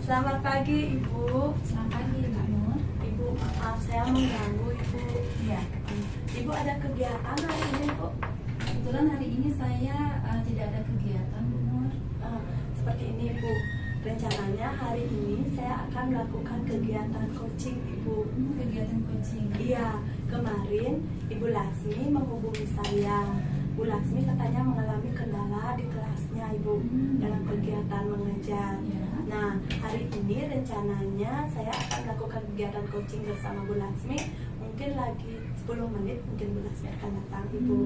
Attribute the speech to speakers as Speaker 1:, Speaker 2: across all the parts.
Speaker 1: Selamat pagi Ibu.
Speaker 2: Selamat pagi Kak Nur.
Speaker 1: Ibu, maaf saya mengganggu Ibu.
Speaker 2: Iya.
Speaker 1: Ibu ada kegiatan hari ini Bu?
Speaker 2: Kebetulan hari ini saya tidak ada kegiatan Bu Nur.
Speaker 1: Seperti ini Bu. Rencananya hari ini saya akan melakukan kegiatan coaching Ibu.
Speaker 2: Kegiatan coaching.
Speaker 1: Iya, kemarin Ibu Laksmi menghubungi saya. Bu Laksmi katanya mengalami kendala di kelasnya Ibu dalam kegiatan mengajar.
Speaker 2: Ya.
Speaker 1: Nah, hari ini rencananya saya akan melakukan kegiatan coaching bersama Bu Laksmi. Mungkin lagi 10 menit mungkin Bu Laksmi akan datang Ibu.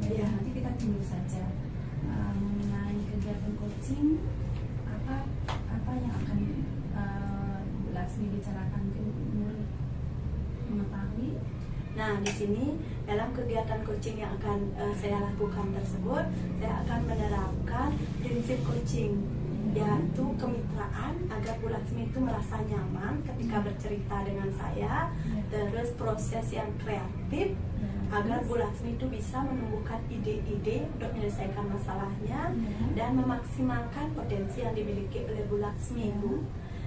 Speaker 2: Ya, nanti kita tunggu saja. Mengenai kegiatan coaching, apa yang akan Bu Laksmi bicarakan ke Bu Nur mengetahui?
Speaker 1: Nah, di sini dalam kegiatan coaching yang akan saya lakukan tersebut, saya akan menerapkan prinsip coaching, yaitu kemitraan agar Bu Laksmi itu merasa nyaman ketika bercerita dengan saya, terus proses yang kreatif agar Bu Laksmi itu bisa menumbuhkan ide-ide untuk menyelesaikan masalahnya dan memaksimalkan potensi yang dimiliki oleh Bu Laksmi, Bu.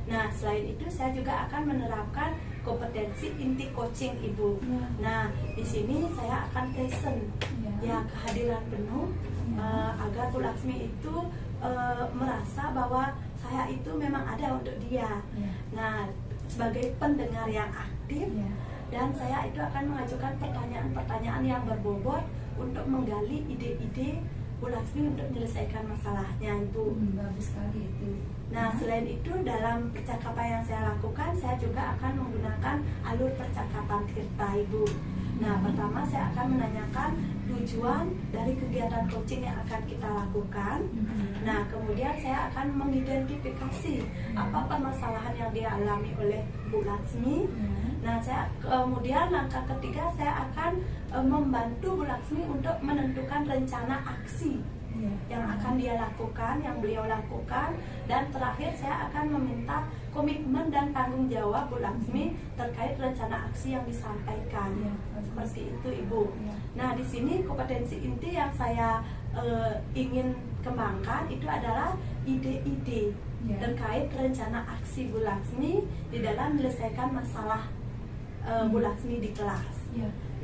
Speaker 1: Nah, selain itu saya juga akan menerapkan kompetensi inti coaching Ibu. Nah, di sini saya akan present ya kehadiran penuh agar Bu Laksmi itu merasa bahwa saya itu memang ada untuk dia. Nah, sebagai pendengar yang aktif dan saya itu akan mengajukan pertanyaan-pertanyaan yang berbobot untuk menggali ide-ide Bu Laksmi untuk menyelesaikan masalahnya Ibu.
Speaker 2: Bagus sekali itu.
Speaker 1: Nah, selain itu dalam percakapan yang saya lakukan, saya juga akan menggunakan alur percakapan tirta Ibu. Nah, pertama saya akan menanyakan tujuan dari kegiatan coaching yang akan kita lakukan. Nah, kemudian saya akan mengidentifikasi apa permasalahan yang dialami oleh Bu Laksmi. Nah, kemudian langkah ketiga saya akan membantu Bu Laksmi untuk menentukan rencana aksi yang akan dia lakukan, yang beliau lakukan, dan terakhir saya akan meminta komitmen dan tanggung jawab Bu Laksmi terkait rencana aksi yang disampaikan. Seperti itu Ibu. Nah, di sini kompetensi inti yang saya ingin kembangkan itu adalah ide-ide terkait rencana aksi Bu Laksmi di dalam menyelesaikan masalah Bu Laksmi di kelas.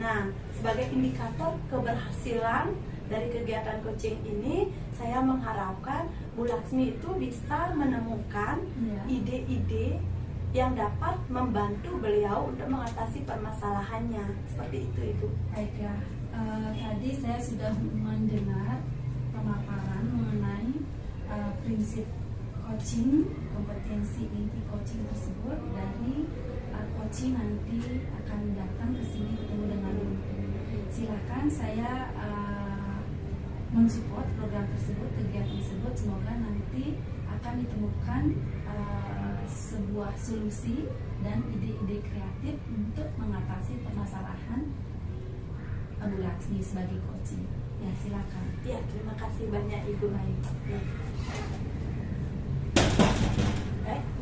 Speaker 1: Nah, sebagai indikator keberhasilan dari kegiatan coaching ini, saya mengharapkan Bu Laksmi itu bisa menemukan ide-ide yang dapat membantu beliau untuk mengatasi permasalahannya. Seperti itu Ibu.
Speaker 2: Baiklah, tadi saya sudah mendengar pemaparan mengenai prinsip coaching, kompetensi inti coaching tersebut dari coaching nanti akan datang ke sini ketemu dengan ibu. Silakan saya mensupport program tersebut, kegiatan tersebut. Semoga nanti akan ditemukan sebuah solusi dan ide-ide kreatif untuk mengatasi permasalahan Bu Laksmi sebagai coaching. Ya, silakan.
Speaker 1: Ya, terima kasih banyak Ibu.
Speaker 2: Baik.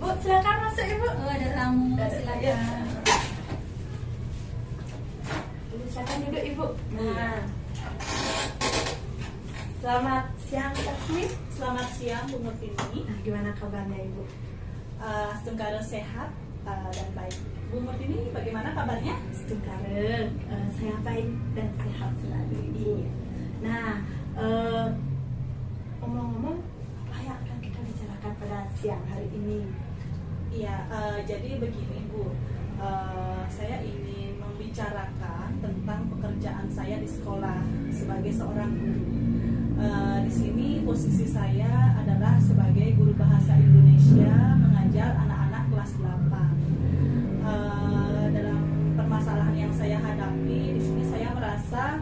Speaker 1: Bu, silakan masuk Ibu.
Speaker 2: Oh, ada tamu. Silakan.
Speaker 1: Silakan duduk Ibu. Nah, selamat siang Laksmi.
Speaker 3: Selamat siang Bu Murtini.
Speaker 1: Nah, gimana kabarnya Ibu?
Speaker 3: Setengkara sehat dan baik. Bu Murtini, bagaimana kabarnya?
Speaker 1: Setengkara saya baik dan sehat selalu Ibu. Nah, ngomong-ngomong, apa yang akan kita bicarakan pada siang hari ini?
Speaker 3: Iya, jadi begini Bu, saya ingin membicarakan tentang pekerjaan saya di sekolah sebagai seorang guru. Di sini posisi saya adalah sebagai guru bahasa Indonesia mengajar anak-anak kelas 8. Dalam permasalahan yang saya hadapi di sini, saya merasa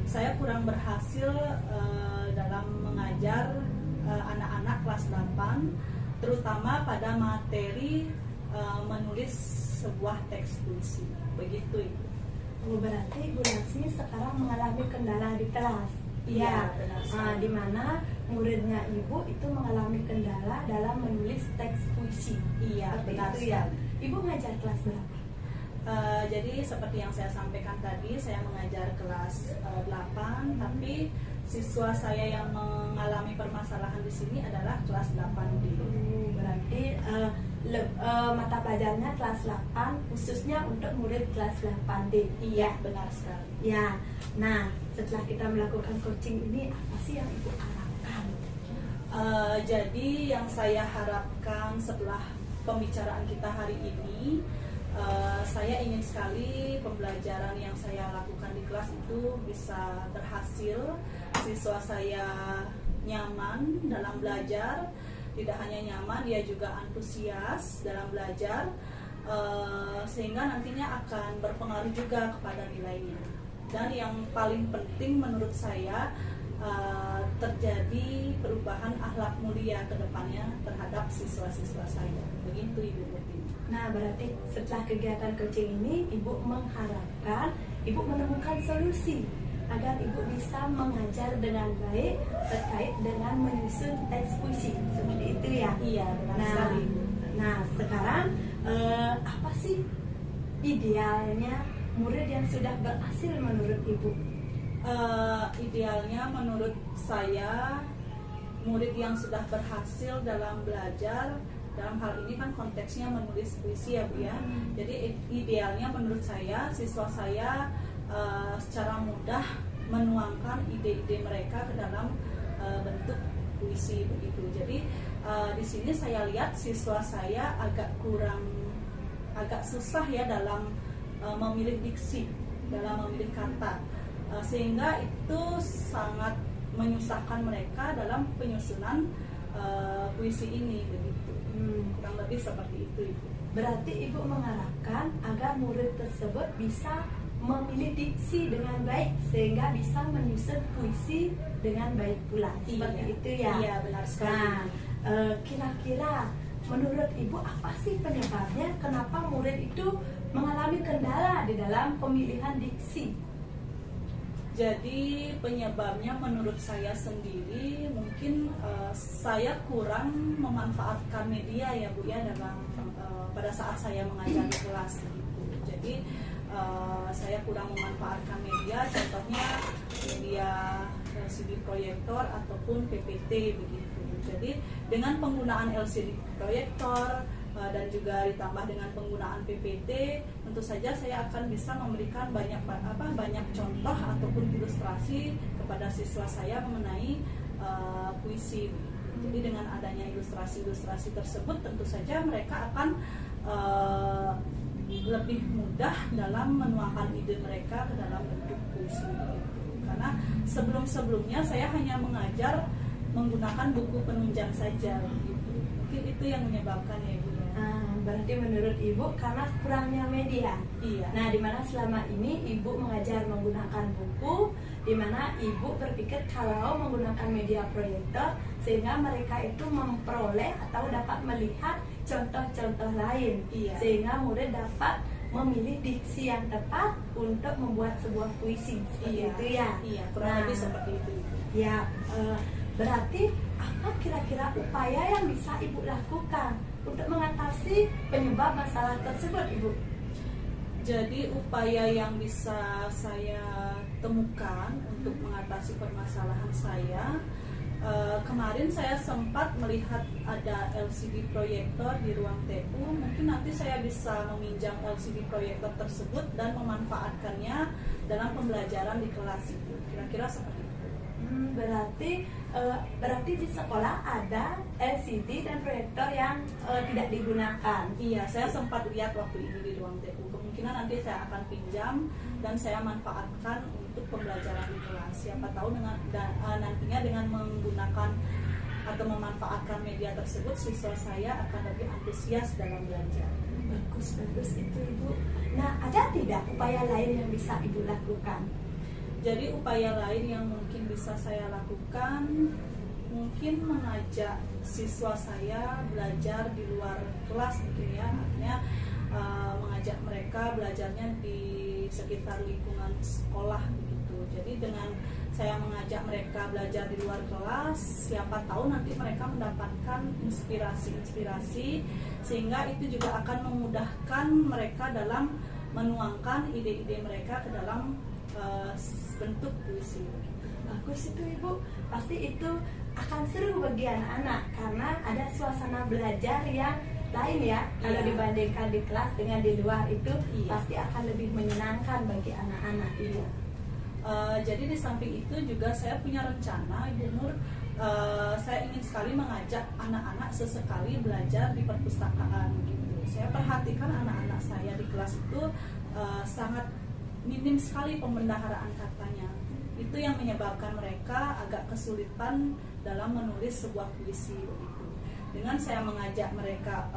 Speaker 3: saya kurang berhasil dalam mengajar anak-anak kelas 8, terutama pada materi menulis sebuah teks puisi. Begitu Ibu.
Speaker 1: Berarti Bu Laksmi sekarang mengalami kendala di kelas.
Speaker 3: Iya, benar.
Speaker 1: Di mana muridnya Ibu itu mengalami kendala dalam menulis teks puisi.
Speaker 3: Iya,
Speaker 1: Seperti
Speaker 3: benar
Speaker 1: itu ya.
Speaker 3: sekali.
Speaker 1: Ibu ngajar kelas berapa?
Speaker 3: Jadi seperti yang saya sampaikan tadi, saya mengajar kelas 8, tapi siswa saya yang mengalami permasalahan di sini adalah kelas 8D.
Speaker 1: Berarti mata pelajarannya kelas 8, khususnya untuk murid kelas 8D.
Speaker 3: Iya, benar sekali.
Speaker 1: Ya, nah setelah kita melakukan coaching ini, apa sih yang Ibu harapkan?
Speaker 3: Jadi yang saya harapkan setelah pembicaraan kita hari ini, saya ingin sekali pembelajaran yang saya lakukan di kelas itu bisa berhasil, siswa saya nyaman dalam belajar. Tidak hanya nyaman, dia juga antusias dalam belajar, sehingga nantinya akan berpengaruh juga kepada nilainya. Dan yang paling penting menurut saya, terjadi perubahan akhlak mulia ke depannya terhadap siswa-siswa saya. Begitu Ibu Pertiwi.
Speaker 1: Nah, berarti setelah kegiatan coaching ini, Ibu mengharapkan Ibu menemukan solusi agar Ibu bisa mengajar dengan baik terkait dengan menyusun teks puisi. Seperti itu ya?
Speaker 3: Iya, benar
Speaker 1: Nah,
Speaker 3: sekali.
Speaker 1: nah sekarang apa sih idealnya murid yang sudah berhasil menurut Ibu?
Speaker 3: Idealnya menurut saya, murid yang sudah berhasil dalam belajar, dalam hal ini kan konteksnya menulis puisi ya Bu ya. Jadi idealnya menurut saya, siswa saya secara mudah menuangkan ide-ide mereka ke dalam bentuk puisi begitu. Jadi di sini saya lihat siswa saya agak susah ya dalam memilih diksi, dalam memilih kata, sehingga itu sangat menyusahkan mereka dalam penyusunan puisi ini begitu. Kurang lebih seperti itu Ibu.
Speaker 1: Berarti Ibu mengharapkan agar murid tersebut bisa memilih diksi dengan baik sehingga bisa menyusun puisi dengan baik pula. Seperti itu ya.
Speaker 3: Iya, benar sekali.
Speaker 1: Nah, kira-kira menurut Ibu apa sih penyebabnya kenapa murid itu mengalami kendala di dalam pemilihan diksi?
Speaker 3: Jadi penyebabnya menurut saya sendiri mungkin saya kurang memanfaatkan media ya Bu ya dalam pada saat saya mengajar di kelas gitu. Jadi saya kurang memanfaatkan media, contohnya media LCD proyektor ataupun PPT begitu. Jadi dengan penggunaan LCD proyektor dan juga ditambah dengan penggunaan PPT, tentu saja saya akan bisa memberikan banyak contoh ataupun ilustrasi kepada siswa saya mengenai puisi. Jadi dengan adanya ilustrasi-ilustrasi tersebut, tentu saja mereka akan lebih mudah dalam menuangkan ide mereka ke dalam bentuk puisi. Karena sebelum-sebelumnya saya hanya mengajar menggunakan buku penunjang saja. Mungkin itu yang menyebabkan ya Ibu.
Speaker 1: Berarti menurut Ibu karena kurangnya media.
Speaker 3: Iya.
Speaker 1: Nah, dimana selama ini Ibu mengajar menggunakan buku, dimana Ibu berpikir kalau menggunakan media proyektor sehingga mereka itu memperoleh atau dapat melihat contoh-contoh lain,
Speaker 3: Iya.
Speaker 1: sehingga murid dapat memilih diksi yang tepat untuk membuat sebuah puisi. Seperti itu ya.
Speaker 3: Iya, kurang lebih seperti itu.
Speaker 1: Ya, berarti apa kira-kira upaya yang bisa Ibu lakukan untuk mengatasi penyebab masalah tersebut, Ibu?
Speaker 3: Jadi upaya yang bisa saya temukan untuk mengatasi permasalahan saya, kemarin saya sempat melihat ada LCD proyektor di ruang TU. Mungkin nanti saya bisa meminjam LCD proyektor tersebut dan memanfaatkannya dalam pembelajaran di kelas itu. Kira-kira seperti itu.
Speaker 1: Berarti di sekolah ada LCD dan proyektor yang tidak digunakan.
Speaker 3: Iya, saya sempat lihat waktu ini di ruang TU. Kemungkinan nanti saya akan pinjam dan saya manfaatkan untuk pembelajaran di kelas. Siapa tahu nantinya dengan menggunakan atau memanfaatkan media tersebut, siswa saya akan lebih antusias dalam belajar.
Speaker 1: Bagus itu Ibu. Nah, ada tidak upaya lain yang bisa Ibu lakukan?
Speaker 3: Jadi upaya lain yang mungkin bisa saya lakukan, mungkin mengajak siswa saya belajar di luar kelas mungkin ya, artinya mengajak mereka belajarnya di sekitar lingkungan sekolah begitu. Jadi dengan saya mengajak mereka belajar di luar kelas, siapa tahu nanti mereka mendapatkan inspirasi-inspirasi, sehingga itu juga akan memudahkan mereka dalam menuangkan ide-ide mereka ke dalam bentuk puisi.
Speaker 1: Bagus itu Ibu. Pasti itu akan seru bagi anak-anak karena ada suasana belajar yang lain ya. Kalau
Speaker 3: Iya.
Speaker 1: dibandingkan di kelas dengan di luar itu
Speaker 3: Iya.
Speaker 1: pasti akan lebih menyenangkan bagi anak-anak.
Speaker 3: Iya. Jadi di samping itu juga saya punya rencana, Ibu Nur, saya ingin sekali mengajak anak-anak sesekali belajar di perpustakaan gitu. Saya perhatikan anak-anak saya di kelas itu sangat minim sekali pembendaharaan katanya. Itu yang menyebabkan mereka agak kesulitan dalam menulis sebuah puisi begitu. Dengan saya mengajak mereka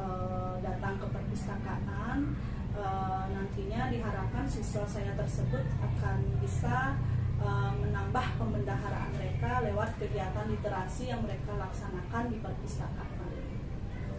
Speaker 3: datang ke perpustakaan, nantinya diharapkan siswa saya tersebut akan bisa menambah pembendaharaan mereka lewat kegiatan literasi yang mereka laksanakan di perpustakaan.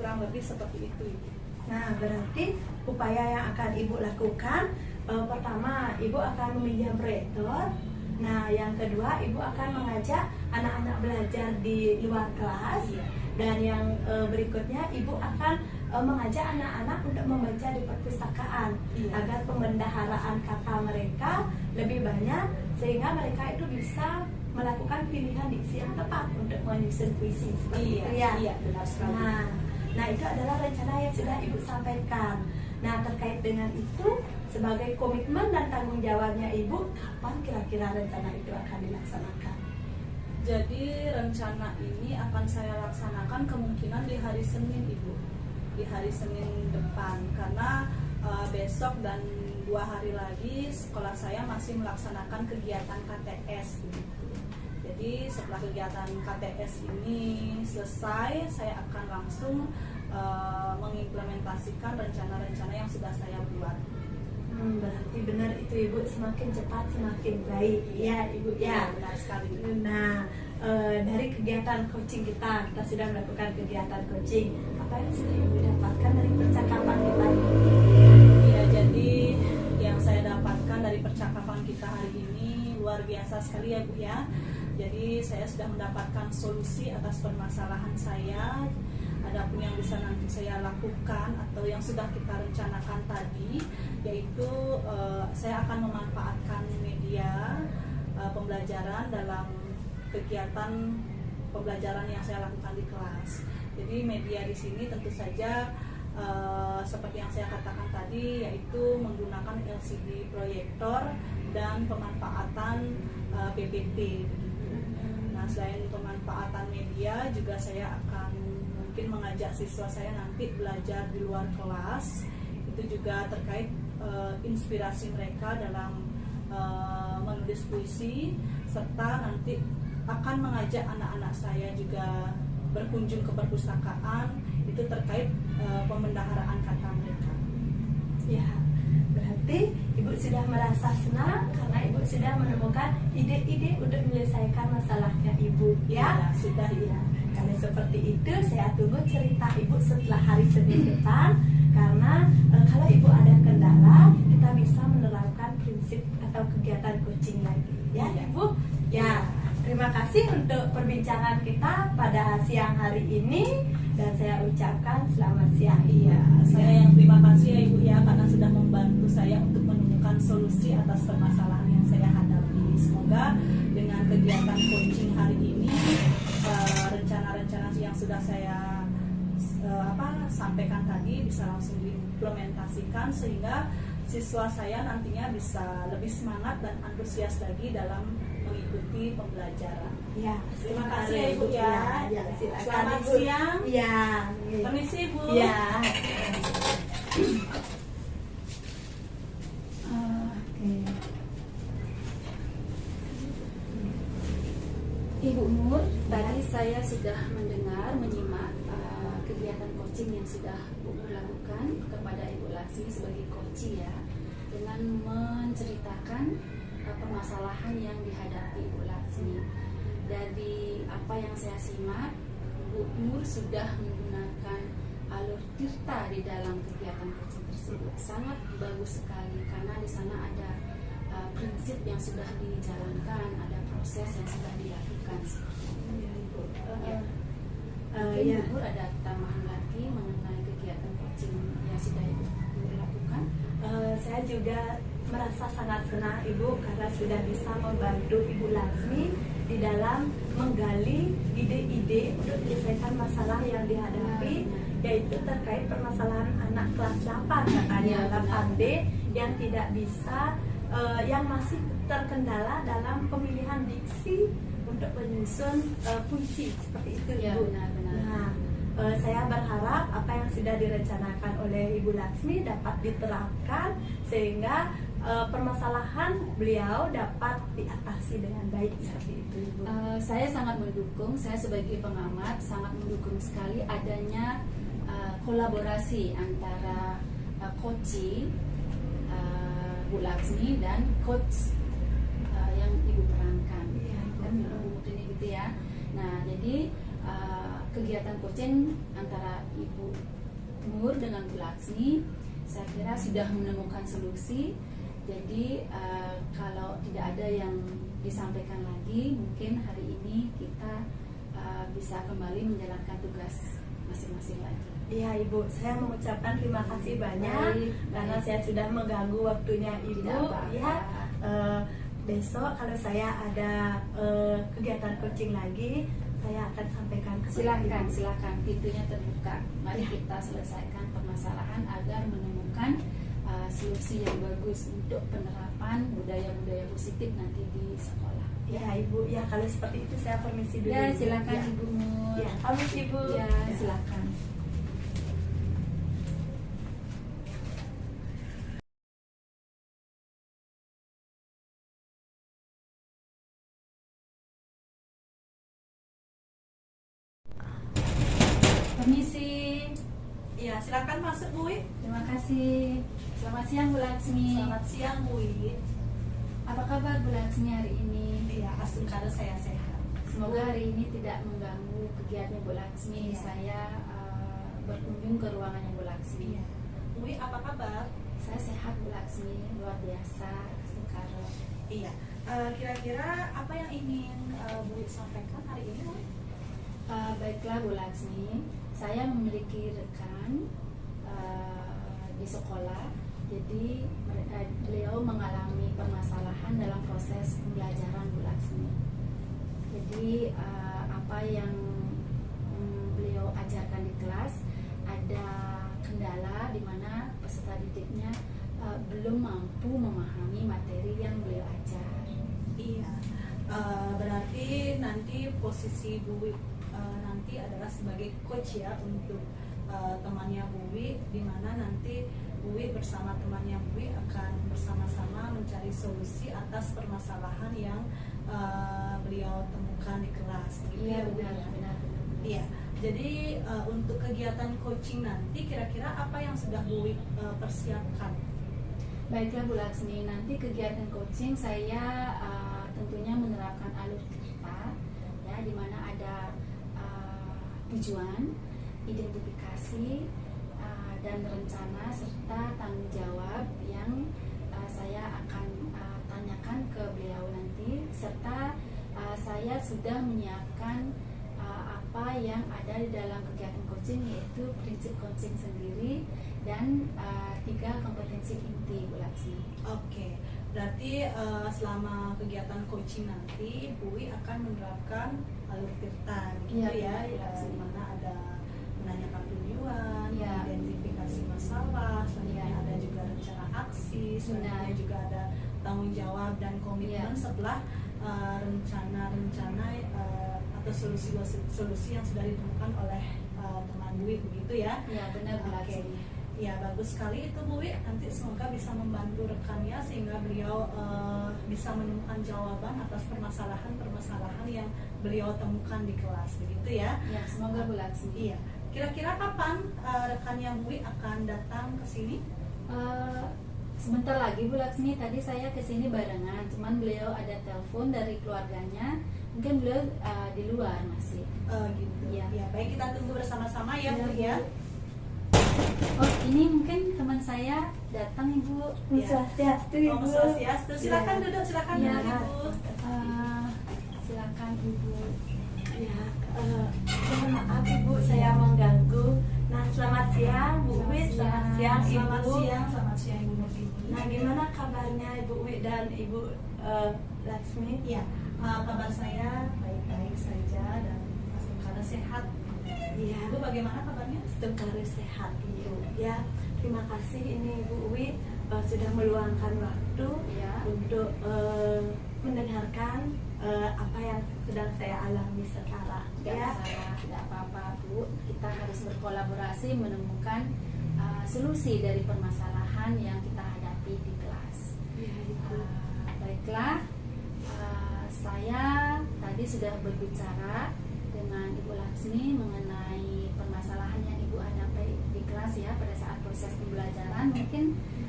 Speaker 3: Kurang lebih seperti itu, Ibu.
Speaker 1: Nah, berarti upaya yang akan Ibu lakukan, pertama Ibu akan meminjam proyektor. Nah, yang kedua Ibu akan mengajak anak-anak belajar di luar kelas.
Speaker 3: Iya.
Speaker 1: Dan yang berikutnya Ibu akan mengajak anak-anak untuk membaca di perpustakaan,
Speaker 3: Iya.
Speaker 1: agar pembendaharaan kata mereka lebih banyak, sehingga mereka itu bisa melakukan pilihan diksi yang tepat untuk menyusun puisi seperti itu ya.
Speaker 3: Iya, benar sekali.
Speaker 1: Nah, itu adalah rencana yang sudah Ibu sampaikan. Nah, terkait dengan itu, sebagai komitmen dan tanggung jawabnya Ibu, kapan kira-kira rencana itu akan dilaksanakan?
Speaker 3: Jadi rencana ini akan saya laksanakan kemungkinan di hari Senin, Ibu. Di hari Senin depan, karena besok dan 2 hari lagi sekolah saya masih melaksanakan kegiatan KTS begitu. Jadi setelah kegiatan KTS ini selesai, saya akan langsung mengimplementasikan rencana-rencana yang sudah saya buat.
Speaker 1: Berarti benar itu Ibu, semakin cepat semakin baik ya Ibu ya.
Speaker 3: Benar sekali.
Speaker 1: Nah, dari kegiatan coaching kita sudah melakukan kegiatan coaching. Apa yang sudah Ibu dapatkan dari percakapan kita ini?
Speaker 3: Ya, jadi yang saya dapatkan dari percakapan kita hari ini luar biasa sekali ya Bu ya. Jadi saya sudah mendapatkan solusi atas permasalahan saya. Adapun yang bisa nanti saya lakukan atau yang sudah kita rencanakan tadi, yaitu saya akan memanfaatkan media pembelajaran dalam kegiatan pembelajaran yang saya lakukan di kelas. Jadi media di sini tentu saja seperti yang saya katakan tadi, yaitu menggunakan LCD proyektor dan pemanfaatan PPT. Nah, selain pemanfaatan media, juga saya akan mungkin mengajak siswa saya nanti belajar di luar kelas. Itu juga terkait inspirasi mereka dalam menulis puisi, serta nanti akan mengajak anak-anak saya juga berkunjung ke perpustakaan, itu terkait pembendaharaan kata mereka.
Speaker 1: Ya, berarti Ibu sudah merasa senang karena Ibu sudah menemukan ide-ide untuk menyelesaikan masalahnya Ibu ya.
Speaker 3: Sudah
Speaker 1: Ya. Kalau seperti itu, saya tunggu cerita Ibu setelah hari Senin depan. Karena kalau Ibu ada kendala, kita bisa menerapkan prinsip atau kegiatan coaching lagi ya Ibu. Ya, terima kasih untuk perbincangan kita pada siang hari ini. Dan saya ucapkan selamat siang.
Speaker 3: Iya, saya yang terima kasih ya Ibu ya, karena sudah membantu saya untuk menemukan solusi atas permasalahan yang saya hadapi. Semoga dengan kegiatan coaching hari ini, rencana-rencana yang sudah saya sampaikan tadi bisa langsung diimplementasikan, sehingga siswa saya nantinya bisa lebih semangat dan antusias lagi dalam mengikuti pembelajaran.
Speaker 1: Ya,
Speaker 3: Terima kasih ya Ibu ya.
Speaker 1: Ya, silakan
Speaker 3: Selamat
Speaker 1: Ibu.
Speaker 3: siang.
Speaker 1: Ya.
Speaker 3: Permisi Bu.
Speaker 1: Ya.
Speaker 2: Oke. Ibu Nur, tadi saya sudah menyimak kegiatan coaching yang sudah Bu Nur lakukan kepada Ibu Laksmi sebagai coach ya, dengan menceritakan permasalahan yang dihadapi Ibu Laksmi. Dari apa yang saya simak, Bu Nur sudah menggunakan alur tirta di dalam kegiatan coaching tersebut. Sangat bagus sekali karena di sana ada prinsip yang sudah dijalankan, ada proses yang sudah dilakukan. Ya. Mungkin
Speaker 1: Ya.
Speaker 2: Ibu ada tambahan lagi mengenai kegiatan coaching yang sudah Ibu lakukan?
Speaker 1: Saya juga merasa sangat senang Ibu karena sudah bisa membantu Ibu Laksmi di dalam menggali ide-ide untuk menyelesaikan masalah yang dihadapi yaitu terkait permasalahan anak kelas 8 katanya,
Speaker 2: Ya, benar.
Speaker 1: 8B yang tidak bisa, yang masih terkendala dalam pemilihan diksi untuk menyusun puisi seperti itu,
Speaker 2: Ya,
Speaker 1: Ibu.
Speaker 2: benar-benar.
Speaker 1: Nah, saya berharap apa yang sudah direncanakan oleh Ibu Laksmi dapat diterapkan sehingga permasalahan beliau dapat diatasi dengan baik seperti itu, Ibu.
Speaker 2: Saya sangat mendukung, saya sebagai pengamat sangat mendukung sekali adanya kolaborasi antara coach Bu Laksmi dan coach yang Ibu terangkan.
Speaker 1: Iya,
Speaker 2: Kan ini gitu ya. Nah, jadi kegiatan coaching antara Ibu Nur dengan Bu Laksmi saya kira sudah menemukan solusi. Jadi kalau tidak ada yang disampaikan lagi, mungkin hari ini kita bisa kembali menjalankan tugas masing-masing lagi.
Speaker 1: Iya, Ibu, saya mengucapkan terima kasih banyak
Speaker 2: Baik,
Speaker 1: karena
Speaker 2: baik.
Speaker 1: saya sudah mengganggu waktunya Ibu.
Speaker 2: Tidak apa-apa.
Speaker 1: Ya, besok kalau saya ada kegiatan coaching lagi, saya akan sampaikan ke
Speaker 2: Silakan, silakan, pintunya terbuka. Mari
Speaker 1: Ya.
Speaker 2: kita selesaikan permasalahan agar menemukan solusi yang bagus untuk penerapan budaya-budaya positif nanti di sekolah.
Speaker 1: Ya, Ibu. Ya, kalau seperti itu saya permisi dulu.
Speaker 2: Ya,
Speaker 1: Ibu.
Speaker 2: silakan
Speaker 1: Ya.
Speaker 2: Ibu Nur.
Speaker 1: Ya, pamit Ibu.
Speaker 2: Ya, silakan. Permisi.
Speaker 3: Iya, silakan masuk Bu Wi.
Speaker 2: Terima kasih. Selamat siang Bu Laksmi.
Speaker 3: Selamat siang Bu Wi.
Speaker 2: Apa kabar Bu Laksmi hari ini?
Speaker 3: Iya, asal saya sehat.
Speaker 2: Semoga hari ini tidak mengganggu kegiatan Bu Laksmi.
Speaker 3: Iya.
Speaker 2: Saya berkunjung ke ruangannya Bu Laksmi.
Speaker 3: Iya. Bu Wi, apa kabar?
Speaker 2: Saya sehat Bu Laksmi, luar biasa. Sekarang.
Speaker 3: Iya. Kira-kira apa yang ingin Bu Wi sampaikan hari ini, Bu Wi?
Speaker 2: Baiklah Bu Laksmi, saya memiliki rekan di sekolah. Jadi beliau mengalami permasalahan dalam proses pembelajaran Bu Laksmi. Jadi apa yang beliau ajarkan di kelas ada kendala di mana peserta didiknya belum mampu memahami materi yang beliau ajar.
Speaker 3: Iya. Berarti nanti posisi Bu Wi nanti adalah sebagai coach ya untuk temannya Bu Wi, di mana nanti Bu Wi bersama temannya Bu Wi akan bersama-sama mencari solusi atas permasalahan yang beliau temukan di kelas. Begitu
Speaker 2: Iya,
Speaker 3: ya, Bu Wi,
Speaker 2: benar,
Speaker 3: ya?
Speaker 2: benar.
Speaker 3: Iya. Jadi untuk kegiatan coaching nanti kira-kira apa yang sudah Bu Wi persiapkan?
Speaker 2: Baiklah Bu Laksmi, nanti kegiatan coaching saya tentunya menerapkan alur cerita, ya, di mana ada tujuan, identifikasi, dan rencana serta tanggung jawab yang saya akan tanyakan ke beliau nanti, serta saya sudah menyiapkan apa yang ada di dalam kegiatan coaching, yaitu prinsip coaching sendiri dan 3 kompetensi inti Bu Laksmi.
Speaker 3: Oke, berarti selama kegiatan coaching nanti Bu Wi akan menerapkan alur tirta gitu
Speaker 2: Iya,
Speaker 3: ya,
Speaker 2: benar.
Speaker 3: di mana ada menanyakan tujuan,
Speaker 2: Iya.
Speaker 3: identifikasi masalah, selanjutnya
Speaker 2: Iya.
Speaker 3: ada juga rencana aksi, selanjutnya
Speaker 2: Benar.
Speaker 3: juga ada tanggung jawab dan komitmen
Speaker 2: Iya.
Speaker 3: setelah rencana-rencana atau solusi yang sudah ditemukan oleh teman Bu Wi begitu ya.
Speaker 2: Ya, benar Bu
Speaker 3: Oke.
Speaker 2: Laksmi.
Speaker 3: Ya, bagus sekali itu Bu Wi. Nanti semoga bisa membantu rekannya sehingga beliau bisa menemukan jawaban atas permasalahan-permasalahan yang beliau temukan di kelas, begitu ya.
Speaker 2: Ya, semoga Bu Laksmi.
Speaker 3: Iya. Kira-kira kapan rekannya Bu Wi akan datang ke sini?
Speaker 2: Sebentar lagi Bu Laksmi, tadi saya kesini barengan, cuman beliau ada telepon dari keluarganya, mungkin beliau di luar masih.
Speaker 3: Gitu.
Speaker 2: Iya.
Speaker 3: Ya, baik, kita tunggu bersama-sama ya,
Speaker 2: Iya,
Speaker 3: Bu ya.
Speaker 2: Oh, ini mungkin teman saya datang Ibu.
Speaker 1: Om Swastiastu, Ibu.
Speaker 3: Om Swastiastu. Silakan
Speaker 1: Ya.
Speaker 3: duduk, silakan
Speaker 1: Ya.
Speaker 3: duduk, Ibu.
Speaker 2: Silakan Ibu.
Speaker 1: Ya, mohon maaf Ibu, saya mengganggu. Nah, selamat siang Bu Wi, selamat siang
Speaker 3: Selamat
Speaker 1: Ibu.
Speaker 3: selamat siang Ibu Nurfini.
Speaker 1: Nah, gimana kabarnya Ibu Wi dan Ibu Laksmi?
Speaker 3: Iya, kabar saya baik-baik saja dan dalam keadaan sehat
Speaker 1: Iya.
Speaker 3: Ibu bagaimana kabarnya?
Speaker 1: Harus sehat Ibu. Ya, terima kasih ini Ibu Uwi sudah meluangkan waktu
Speaker 4: Ya.
Speaker 1: untuk mendengarkan apa yang sedang saya alami sekarang.
Speaker 4: Tidak masalah, tidak apa-apa Bu. Kita harus berkolaborasi menemukan solusi dari permasalahan yang kita hadapi di kelas.
Speaker 1: Ya, Ibu.
Speaker 4: Baiklah, saya tadi sudah berbicara dengan Ibu Laksmi mengenai permasalahan yang Ibu hadapi di kelas ya pada saat proses pembelajaran. Mungkin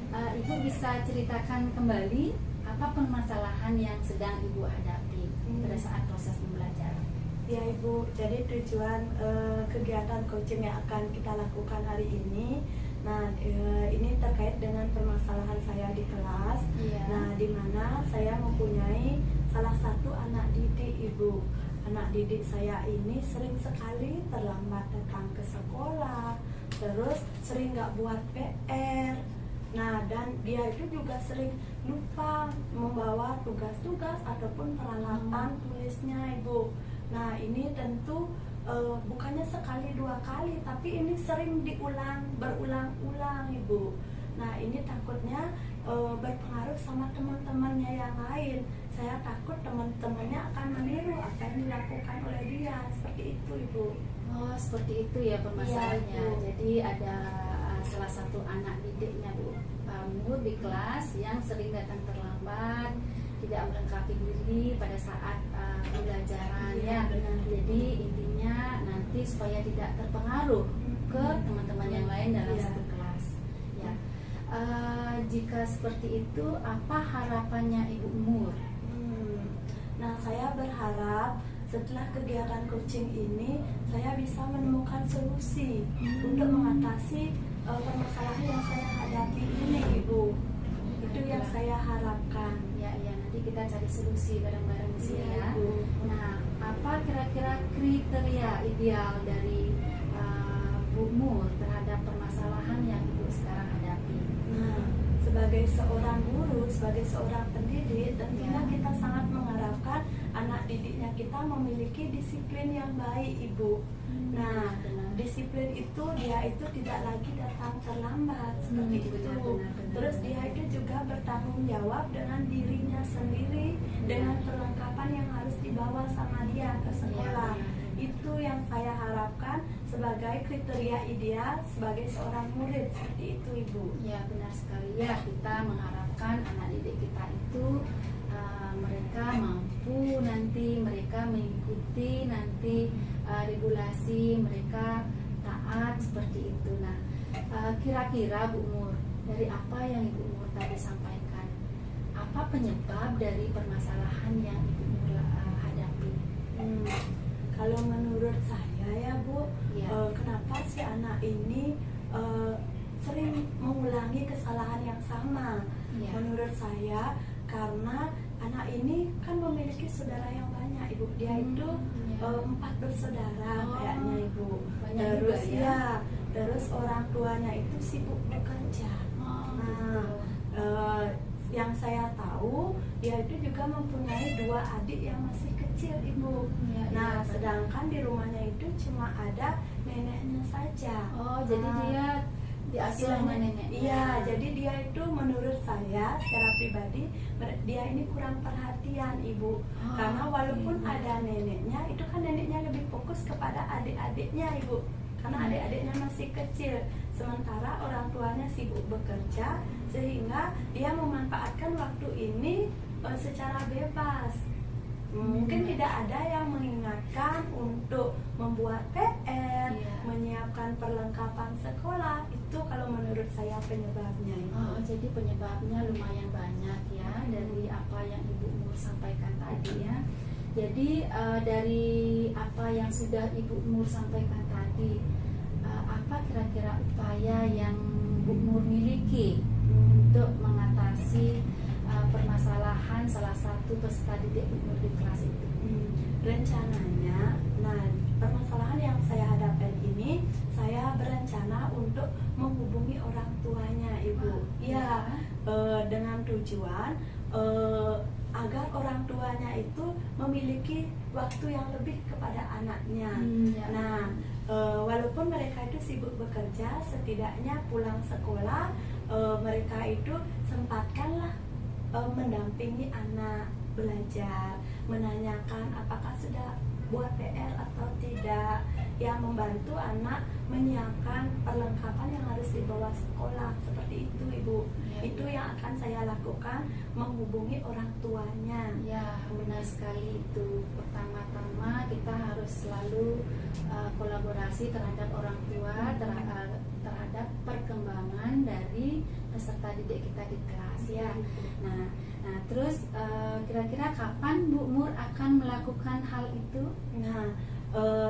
Speaker 4: Ibu bisa ceritakan kembali apa permasalahan yang sedang Ibu hadapi pada saat proses pembelajaran.
Speaker 1: Ya Ibu, jadi tujuan kegiatan coaching yang akan kita lakukan hari ini, nah ini terkait dengan permasalahan saya di kelas.
Speaker 4: Iya.
Speaker 1: Nah, di mana saya mempunyai salah satu anak didik Ibu. Anak didik saya ini sering sekali terlambat datang ke sekolah, terus sering nggak buat PR. Nah, dan dia itu juga sering lupa membawa tugas-tugas ataupun peralatan tulisnya Ibu. Nah, ini tentu bukannya sekali dua kali, tapi ini sering berulang-ulang Ibu. Nah, ini takutnya berpengaruh sama teman-temannya yang lain. Saya takut teman-temannya akan meniru apa yang dilakukan oleh dia. Seperti itu Ibu.
Speaker 4: Oh, seperti itu ya permasalahannya.
Speaker 1: Iya, Bu.
Speaker 4: Jadi ada salah satu anak didiknya Bu Nur di kelas yang sering datang terlambat, tidak melengkapi diri pada saat pembelajaran
Speaker 1: Iya,
Speaker 4: ya.
Speaker 1: benar.
Speaker 4: Jadi intinya nanti supaya tidak terpengaruh ke teman-teman yang lain dalam
Speaker 1: Iya.
Speaker 4: satu kelas. Ya. Jika seperti itu, apa harapannya Ibu Nur?
Speaker 1: Nah, saya berharap setelah kegiatan coaching ini saya bisa menemukan solusi untuk mengatasi permasalahan yang saya hadapi ini Ibu. Itu yang saya harapkan.
Speaker 4: Ya, nanti kita cari solusi bareng-bareng di sini
Speaker 1: Iya,
Speaker 4: ya.
Speaker 1: Ibu.
Speaker 4: Nah, apa kira-kira kriteria ideal dari Bu Nur terhadap permasalahan yang Ibu sekarang hadapi?
Speaker 1: Nah, sebagai seorang guru, sebagai seorang pendidik, tentunya
Speaker 4: Ya.
Speaker 1: kita sangat mengharapkan anak didiknya kita memiliki disiplin yang baik Ibu. Nah,
Speaker 4: benar.
Speaker 1: disiplin itu dia itu tidak lagi datang terlambat seperti itu.
Speaker 4: Benar.
Speaker 1: Terus dia itu juga bertanggung jawab dengan dirinya sendiri, dengan perlengkapan yang harus dibawa sama dia ke sekolah.
Speaker 4: Iya, benar.
Speaker 1: Itu yang saya harapkan sebagai kriteria ideal sebagai seorang murid, seperti itu Ibu.
Speaker 4: Ya, benar sekali ya. Kita mengharapkan anak didik kita itu mereka mampu nanti mereka mengikuti nanti regulasi, mereka taat seperti itu. Nah, kira-kira Bu Nur, dari apa yang Ibu Nur tadi sampaikan, apa penyebab dari permasalahan yang Ibu Nur hadapi?
Speaker 1: Kalau menurut saya ya Bu,
Speaker 4: Ya.
Speaker 1: kenapa si anak ini sering mengulangi kesalahan yang sama?
Speaker 4: Ya.
Speaker 1: Menurut saya karena anak ini kan memiliki saudara yang banyak Ibu. Dia itu
Speaker 4: Ya.
Speaker 1: 4 bersaudara
Speaker 4: Oh,
Speaker 1: kayaknya Ibu.
Speaker 4: banyak
Speaker 1: Terus
Speaker 4: juga ya.
Speaker 1: terus orang tuanya itu sibuk bekerja.
Speaker 4: Oh,
Speaker 1: Nah, yang saya tahu dia itu juga mempunyai 2 adik yang masih kecil Ibu.
Speaker 4: Ya,
Speaker 1: Nah,
Speaker 4: iya,
Speaker 1: sedangkan di rumahnya itu cuma ada neneknya saja.
Speaker 4: Oh, jadi
Speaker 1: Nah,
Speaker 4: dia diasuh sama neneknya.
Speaker 1: Iya, jadi dia itu menurut saya secara pribadi dia ini kurang perhatian Ibu.
Speaker 4: Oh,
Speaker 1: Karena walaupun
Speaker 4: oke.
Speaker 1: ada neneknya, itu kan neneknya lebih fokus kepada adik-adiknya Ibu. Karena adik-adiknya masih kecil, sementara orang tuanya sibuk bekerja, sehingga dia memanfaatkan waktu ini secara bebas. Mungkin tidak ada yang mengingatkan untuk membuat PR,
Speaker 4: Iya.
Speaker 1: menyiapkan perlengkapan sekolah. Itu kalau menurut saya penyebabnya.
Speaker 4: Oh, jadi penyebabnya lumayan banyak ya dari apa yang Ibu Nur sampaikan tadi ya. Jadi dari apa yang sudah Ibu Nur sampaikan tadi, apa kira-kira upaya yang Bu Nur miliki untuk mengatasi permasalahan salah satu peserta didik Bu Nur di kelas itu?
Speaker 1: Rencananya, nah permasalahan yang saya hadapi ini, saya berencana untuk menghubungi orang tuanya Ibu. Ya, dengan tujuan agar orang tuanya itu memiliki waktu yang lebih kepada anaknya.
Speaker 4: Ya.
Speaker 1: Nah, walaupun mereka itu sibuk bekerja, setidaknya pulang sekolah mereka itu sempatkanlah mendampingi anak belajar, menanyakan apakah sudah buat PR atau tidak, yang membantu anak menyiapkan perlengkapan yang harus dibawa sekolah, seperti itu Ibu. Itu yang akan saya lakukan, menghubungi orang tuanya.
Speaker 4: Ya, benar sekali itu. Pertama-tama kita harus selalu kolaborasi terhadap orang tua, terhadap perkembangan dari peserta didik kita di kelas ya. Nah terus kira-kira kapan Bu Mur akan melakukan hal itu?
Speaker 1: Nah,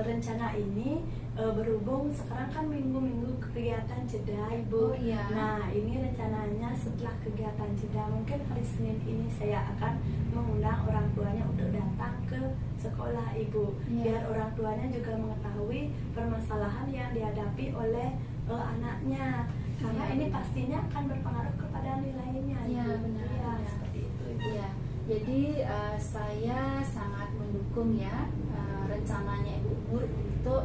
Speaker 1: rencana ini berhubung sekarang kan minggu-minggu kegiatan jeda Ibu.
Speaker 4: Oh, iya.
Speaker 1: Nah, ini rencananya setelah kegiatan jeda, mungkin hari Senin ini saya akan mengundang orang tuanya untuk datang ke sekolah Ibu.
Speaker 4: Iya.
Speaker 1: Biar orang tuanya juga mengetahui permasalahan yang dihadapi oleh anaknya. Karena
Speaker 4: Iya.
Speaker 1: ini pastinya akan berpengaruh kepada nilainya Ibu.
Speaker 4: Iya, benar,
Speaker 1: Iya,
Speaker 4: benar.
Speaker 1: seperti itu Ibu.
Speaker 4: Ya, jadi saya sangat mendukung ya rencananya Ibu Mur untuk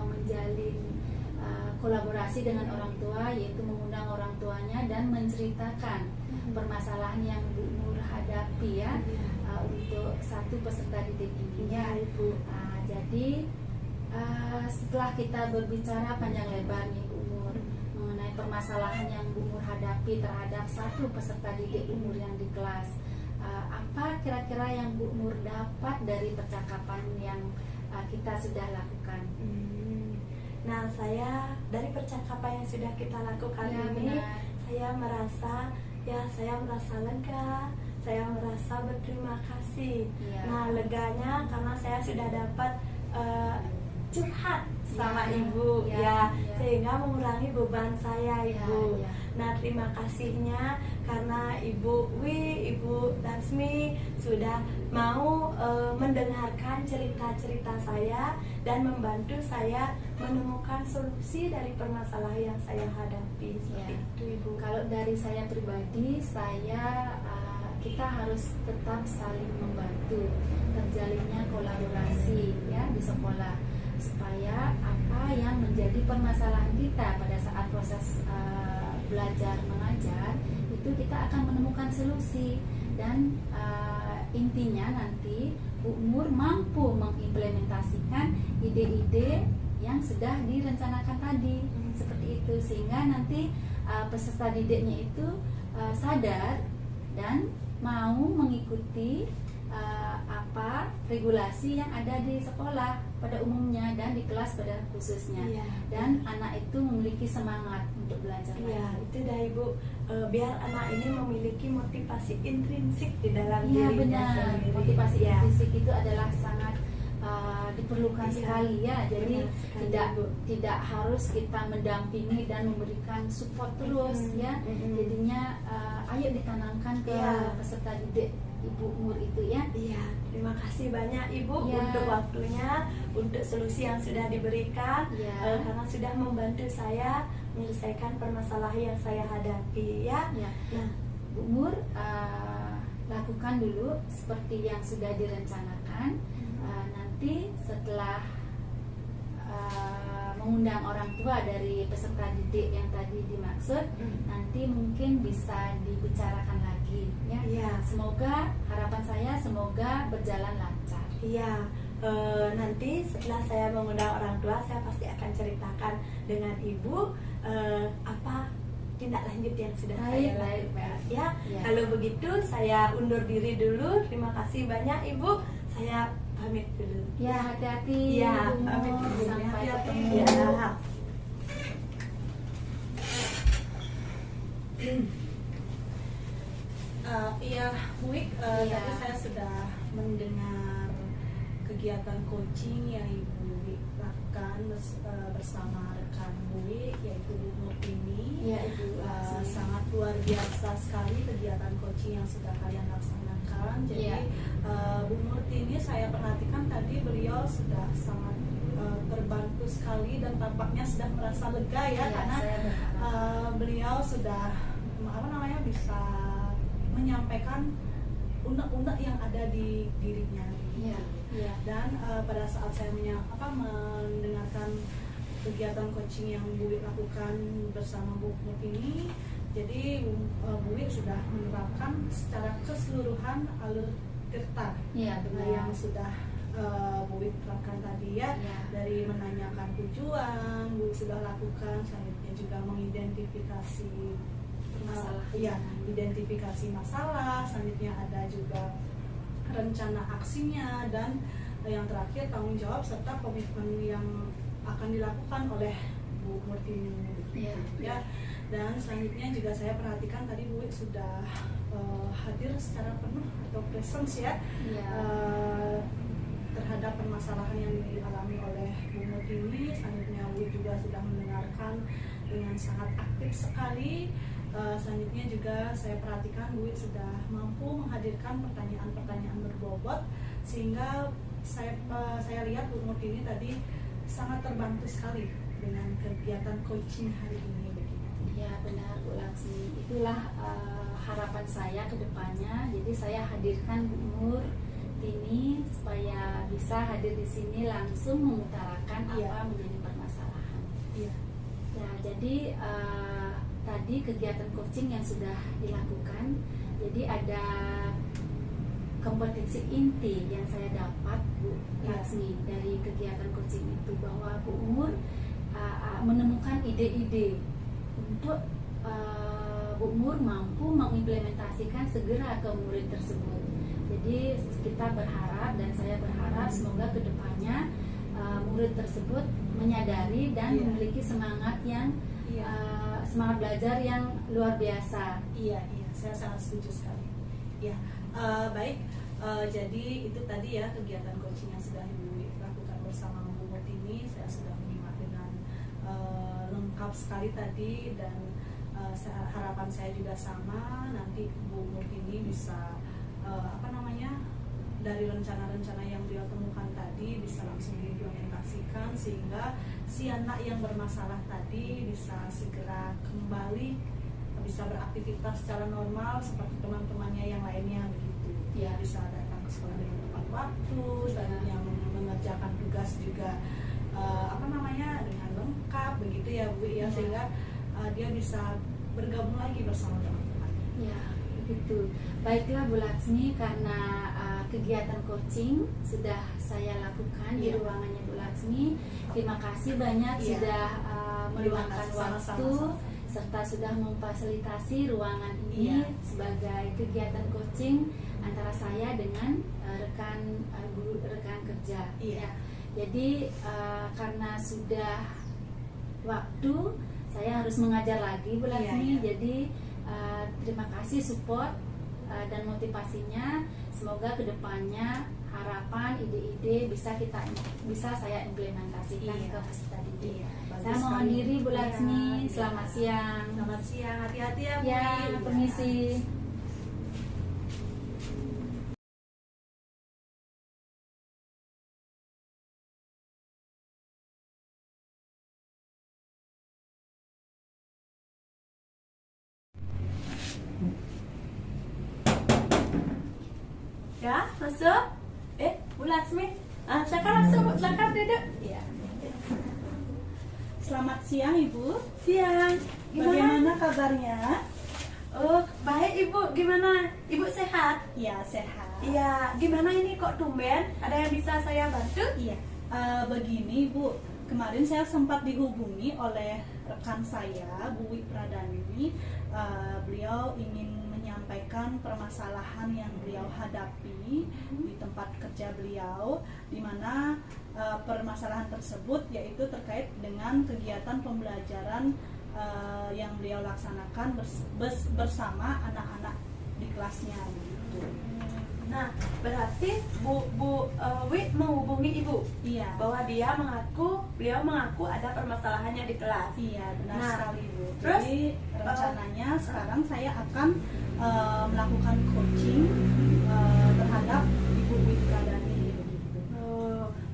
Speaker 4: menjalin kolaborasi dengan orang tua, yaitu mengundang orang tuanya dan menceritakan permasalahan yang Bu Mur hadapi ya untuk satu peserta didik ini ya Ibu. Jadi setelah kita berbicara panjang lebar nih Bu Mur mengenai permasalahan yang Bu Mur hadapi terhadap satu peserta didik Bu Mur yang di kelas, apa kira-kira yang Bu Mur dapat dari percakapan yang kita sudah lakukan?
Speaker 1: Nah, saya dari percakapan yang sudah kita lakukan
Speaker 4: Ya,
Speaker 1: ini,
Speaker 4: benar.
Speaker 1: saya merasa lega, saya merasa berterima kasih.
Speaker 4: Ya.
Speaker 1: Nah, leganya karena saya sudah dapat curhat sama
Speaker 4: Ya,
Speaker 1: Ibu
Speaker 4: ya,
Speaker 1: ya,
Speaker 4: ya.
Speaker 1: sehingga mengurangi beban saya Ibu.
Speaker 4: Ya.
Speaker 1: Nah, terima kasihnya karena Ibu Wi, Ibu Laksmi sudah mau mendengarkan cerita-cerita saya dan membantu saya menemukan solusi dari permasalahan yang saya hadapi. Seperti
Speaker 4: Ya.
Speaker 1: itu Ibu.
Speaker 4: Kalau dari saya pribadi, kita harus tetap saling membantu, terjalinnya kolaborasi ya di sekolah, supaya apa yang menjadi permasalahan kita pada saat proses belajar mengajar itu kita akan menemukan solusi, dan intinya nanti Bu Mur mampu mengimplementasikan ide-ide yang sudah direncanakan tadi seperti itu, sehingga nanti peserta didiknya itu sadar dan mau mengikuti apa regulasi yang ada di sekolah pada umumnya dan di kelas pada khususnya.
Speaker 1: Iya.
Speaker 4: Dan anak itu memiliki semangat untuk belajar
Speaker 1: Iya,
Speaker 4: lagi.
Speaker 1: itu dah Ibu. Biar anak ini memiliki motivasi intrinsik di dalam
Speaker 4: Iya,
Speaker 1: dirinya
Speaker 4: benar.
Speaker 1: sendiri.
Speaker 4: Motivasi
Speaker 1: Iya.
Speaker 4: intrinsik itu adalah sangat diperlukan
Speaker 1: Iya,
Speaker 4: sekali ya. Jadi
Speaker 1: benar sekali,
Speaker 4: tidak
Speaker 1: Bu.
Speaker 4: tidak harus kita mendampingi dan memberikan support terus ya. Jadinya ayo ditanamkan ke
Speaker 1: Iya.
Speaker 4: peserta didik Ibu Mur itu ya.
Speaker 1: Iya, terima kasih banyak Ibu
Speaker 4: Iya.
Speaker 1: untuk waktunya, untuk solusi yang sudah diberikan,
Speaker 4: Iya.
Speaker 1: karena sudah membantu saya menyelesaikan permasalahan yang saya hadapi ya.
Speaker 4: Ya.
Speaker 1: Nah,
Speaker 4: Bu Mur lakukan dulu seperti yang sudah direncanakan. Nanti setelah mengundang orang tua dari peserta didik yang tadi dimaksud, nanti mungkin bisa dibicarakan lagi ya.
Speaker 1: Iya.
Speaker 4: Semoga harapan saya semoga berjalan lancar.
Speaker 1: Iya, nanti setelah saya mengundang orang tua, saya pasti akan ceritakan dengan Ibu apa tindak lanjut yang sudah saya lakukan. Ya,
Speaker 4: Ya.
Speaker 1: kalau begitu saya undur diri dulu. Terima kasih banyak Ibu. Saya pamit dulu.
Speaker 4: Ya, hati-hati
Speaker 1: Iya,
Speaker 4: Bu Mur.
Speaker 1: pamit dulu.
Speaker 4: Sampai
Speaker 1: Ya.
Speaker 4: ketemu.
Speaker 1: Ya.
Speaker 3: Iya, Wik,
Speaker 4: Iya.
Speaker 3: tadi saya sudah mendengar kegiatan coaching yang Ibu Wik lakukan bersama rekan Bu Wik, yaitu Bu Murtini.
Speaker 4: Ya, Ibu.
Speaker 3: Sangat luar biasa sekali kegiatan coaching yang sudah kalian laksanakan. Jadi
Speaker 4: Iya.
Speaker 3: Bu Murtini, saya perhatikan tadi beliau sudah sangat terbantu sekali dan tampaknya sudah merasa lega ya,
Speaker 4: Ya,
Speaker 3: karena
Speaker 4: saya berharap.
Speaker 3: beliau sudah bisa menyampaikan unek-unek yang ada di dirinya.
Speaker 4: Iya, iya.
Speaker 3: Dan pada saat saya mendengarkan kegiatan coaching yang Bu Wi lakukan bersama Bu Mut ini, jadi Bu Wi sudah menerapkan secara keseluruhan alur tirta
Speaker 4: Iya, benar.
Speaker 3: yang sudah Bu Wi terapkan tadi ya.
Speaker 4: Iya.
Speaker 3: Dari menanyakan tujuan, Bu Wi sudah lakukan, selanjutnya juga mengidentifikasi identifikasi masalah, selanjutnya ada juga rencana aksinya, dan yang terakhir tanggung jawab serta komitmen yang akan dilakukan oleh Bu Murtini.
Speaker 4: Iya.
Speaker 3: Ya. Dan selanjutnya juga saya perhatikan tadi Bu Wi sudah hadir secara penuh atau presence ya,
Speaker 4: Iya.
Speaker 3: terhadap permasalahan yang dialami oleh Bu Murtini. Selanjutnya Bu Wi juga sudah mendengarkan dengan sangat aktif sekali. Selanjutnya juga saya perhatikan Bu Wi sudah mampu menghadirkan pertanyaan-pertanyaan berbobot, sehingga saya lihat Bu Murtini tadi sangat terbantu sekali dengan kegiatan coaching hari ini begitu.
Speaker 4: Ya benar Bu Laksmi, itulah harapan saya ke depannya. Jadi saya hadirkan Bu Murtini supaya bisa hadir di sini langsung mengutarakan apa menjadi permasalahan.
Speaker 3: Iya.
Speaker 4: Ya, jadi tadi kegiatan coaching yang sudah dilakukan, jadi ada kompetensi inti yang saya dapat Bu Laksmi dari kegiatan coaching itu, bahwa Bu Mur menemukan ide-ide untuk Bu Mur mampu mengimplementasikan segera ke murid tersebut. Jadi kita berharap dan saya berharap semoga kedepannya murid tersebut menyadari dan memiliki semangat yang semangat belajar yang luar biasa.
Speaker 3: Iya, saya sangat setuju sekali. Ya, baik. Jadi itu tadi ya kegiatan coaching yang sudah Ibu lakukan bersama Bu Murtini. Saya sudah menyimak dengan lengkap sekali tadi, dan harapan saya juga sama, nanti Bu Murtini bisa dari rencana-rencana yang beliau temukan tadi bisa langsung diimplementasikan, sehingga si anak yang bermasalah tadi bisa segera kembali, bisa beraktivitas secara normal seperti teman-temannya yang lainnya begitu. Dia bisa datang ke sekolah dengan tepat waktu, dan yang mengerjakan tugas juga dengan lengkap begitu ya Bu ya, sehingga dia bisa bergabung lagi bersama teman-teman.
Speaker 4: Ya, begitu. Baiklah Bu Laksmi, karena kegiatan coaching sudah saya lakukan di ruangannya Bu Laksmi. Terima kasih banyak sudah meluangkan waktu serta sudah memfasilitasi ruangan ini sebagai kegiatan coaching antara saya dengan rekan kerja. Ya. Jadi karena sudah waktu, saya harus mengajar lagi Bu Laksmi. Jadi terima kasih support dan motivasinya. Semoga kedepannya harapan, ide-ide bisa saya implementasikan ke peserta didik. Saya mohon diri Bu Laksmi. Selamat siang.
Speaker 3: Selamat siang, hati-hati ya Bu.
Speaker 4: Ya, permisi.
Speaker 1: Ya, masuk. Bu Laksmi, silakan duduk.
Speaker 3: Iya. Selamat siang Ibu.
Speaker 1: Siang.
Speaker 3: Bagaimana kabarnya?
Speaker 1: Oh, baik Ibu. Gimana? Ibu sehat?
Speaker 3: Iya, sehat.
Speaker 1: Iya. Gimana ini kok tumben? Ada yang bisa saya bantu?
Speaker 3: Iya. Begini Bu, kemarin saya sempat dihubungi oleh rekan saya, Bu Wi Pradani. Beliau ingin menyampaikan permasalahan yang beliau hadapi di tempat kerja beliau, di mana permasalahan tersebut yaitu terkait dengan kegiatan pembelajaran yang beliau laksanakan bersama anak-anak di kelasnya gitu.
Speaker 1: Nah, berarti Bu Wi menghubungi Ibu.
Speaker 3: Iya.
Speaker 1: Bahwa beliau mengaku ada permasalahannya di kelas.
Speaker 3: Iya, benar sekali Bu.
Speaker 1: Terus,
Speaker 3: jadi rencananya sekarang saya akan melakukan coaching terhadap Ibu Wi Pradani begitu.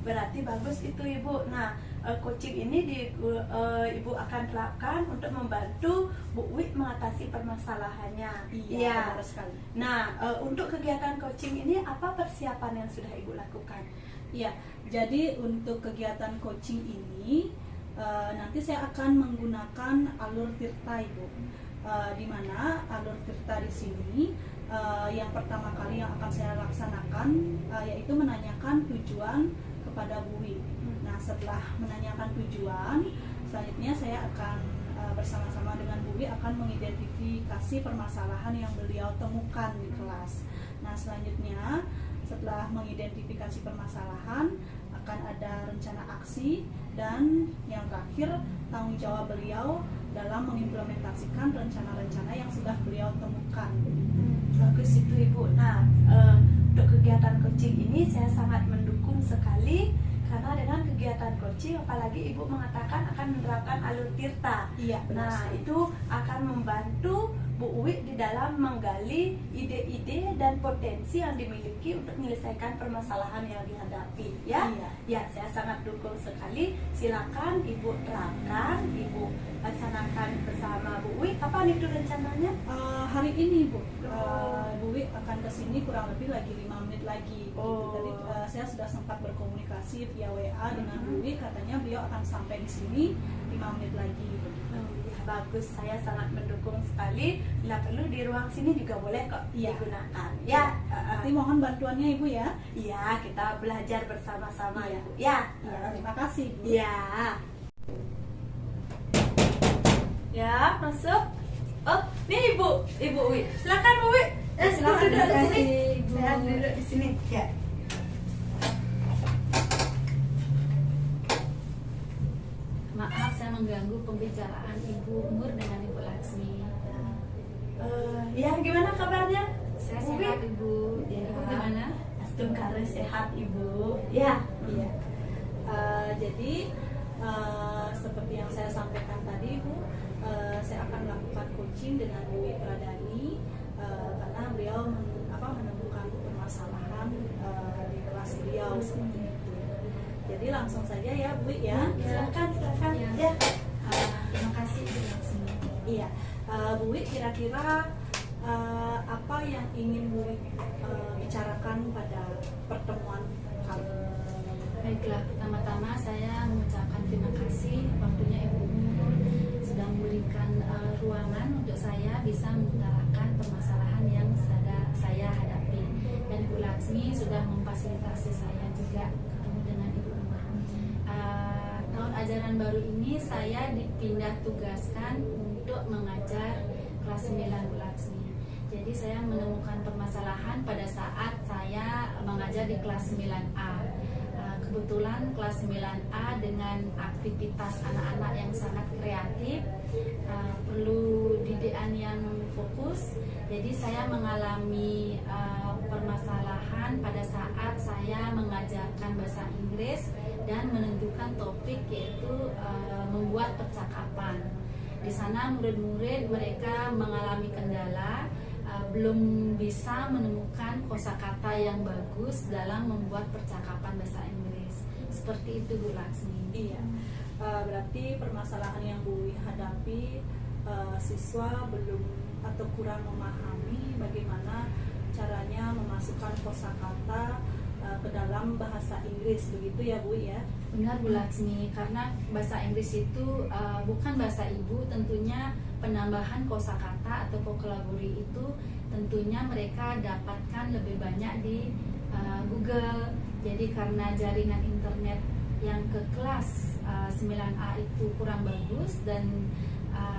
Speaker 1: Berarti bagus itu Ibu. Nah, coaching ini Ibu akan terapkan untuk membantu Bu Wi mengatasi permasalahannya.
Speaker 3: Iya, benar sekali.
Speaker 1: Nah, untuk kegiatan coaching ini apa persiapan yang sudah Ibu lakukan?
Speaker 3: Iya, jadi untuk kegiatan coaching ini nanti saya akan menggunakan alur tirta Ibu. Di mana alur tirta di sini yang pertama kali yang akan saya laksanakan yaitu menanyakan tujuan kepada Bu Wi. Nah, setelah menanyakan tujuan, selanjutnya saya akan bersama-sama dengan Bu Wi akan mengidentifikasi permasalahan yang beliau temukan di kelas. Nah, selanjutnya setelah mengidentifikasi permasalahan akan ada rencana aksi, dan yang terakhir tanggung jawab beliau dalam mengimplementasikan rencana-rencana yang sudah beliau temukan.
Speaker 1: Bagus itu Ibu. Nah, untuk kegiatan coaching ini saya sangat mendukung sekali, karena dengan kegiatan coaching apalagi Ibu mengatakan akan menerapkan alur tirta.
Speaker 3: Iya, benar.
Speaker 1: Nah, itu akan membantu Bu Uwi di dalam menggali ide-ide dan potensi yang dimiliki untuk menyelesaikan permasalahan yang dihadapi. Ya,
Speaker 3: Iya.
Speaker 1: ya, saya sangat dukung sekali. Silakan Ibu terangkan, Ibu laksanakan bersama Bu Uwi. Kapan itu rencananya?
Speaker 3: Hari ini Bu, Bu Wi akan kesini kurang lebih lagi 5 menit lagi.
Speaker 1: Oh.
Speaker 3: Tadi saya sudah sempat berkomunikasi via WA dengan Bu Wi, katanya beliau akan sampai di sini 5 menit lagi.
Speaker 1: Oh, ya, bagus, saya sangat mendukung sekali. Bila perlu di ruang sini juga boleh kok
Speaker 3: Iya.
Speaker 1: digunakan. Ya,
Speaker 3: Nanti mohon bantuannya Ibu ya.
Speaker 1: iya, kita belajar bersama-sama
Speaker 3: Iya.
Speaker 1: Ibu. Ya,
Speaker 3: Terima kasih Bu.
Speaker 1: ya. Ya, masuk. Oh, nih Ibu Wi. Silakan Bu Wi.
Speaker 2: Silakan,
Speaker 1: duduk di
Speaker 2: terima
Speaker 1: sini.
Speaker 2: kasih, Ibu.
Speaker 1: Saya duduk di sini. Ya.
Speaker 4: Maaf saya mengganggu pembicaraan Ibu Nur dengan Ibu Laksmi.
Speaker 1: Ya, gimana kabarnya?
Speaker 4: Saya
Speaker 1: Bu Wi?
Speaker 4: sehat Ibu.
Speaker 1: Ya.
Speaker 4: Ibu gimana?
Speaker 1: Astum kare sehat Ibu. Ya.
Speaker 3: Iya. Jadi seperti yang saya sampaikan tadi Bu, saya akan melakukan coaching dengan Bu Wi Pradani karena beliau menemukan permasalahan di kelas beliau seperti itu. Jadi langsung saja ya Bu Wi ya.
Speaker 1: Silakan.
Speaker 4: Ya.
Speaker 1: Ya.
Speaker 4: Terima kasih Ibu Laksmi.
Speaker 3: Iya. Bu Wi, kira-kira apa yang ingin Bu Wi bicarakan pada pertemuan kali ini?
Speaker 4: Baiklah, pertama-tama saya mengucapkan terima kasih waktunya Ibu Nur sudah memberikan ruangan untuk saya bisa mengutarakan permasalahan yang saya hadapi, dan Ibu Laksmi sudah memfasilitasi saya juga ketemu dengan Ibu Nur. Tahun ajaran baru ini saya dipindah tugaskan untuk mengajar kelas 9 Bu Laksmi. Jadi saya menemukan permasalahan pada saat saya mengajar di kelas 9A. Kebetulan kelas 9A dengan aktivitas anak-anak yang sangat kreatif, perlu didikan yang fokus. Jadi saya mengalami permasalahan pada saat saya mengajarkan bahasa Inggris dan menentukan topik, yaitu membuat percakapan. Di sana murid-murid mereka mengalami kendala, belum bisa menemukan kosakata yang bagus dalam membuat percakapan bahasa Inggris. Seperti itu Bu Laksmi.
Speaker 3: Iya, berarti permasalahan yang Bu Wi hadapi, siswa belum atau kurang memahami bagaimana caranya memasukkan kosakata ke dalam bahasa Inggris, begitu ya Bu ya?
Speaker 4: Benar Bu Laksmi, karena bahasa Inggris itu bukan bahasa ibu, tentunya penambahan kosakata atau vocabulary itu tentunya mereka dapatkan lebih banyak di Google. Jadi karena jaringan internet yang ke kelas 9A itu kurang bagus dan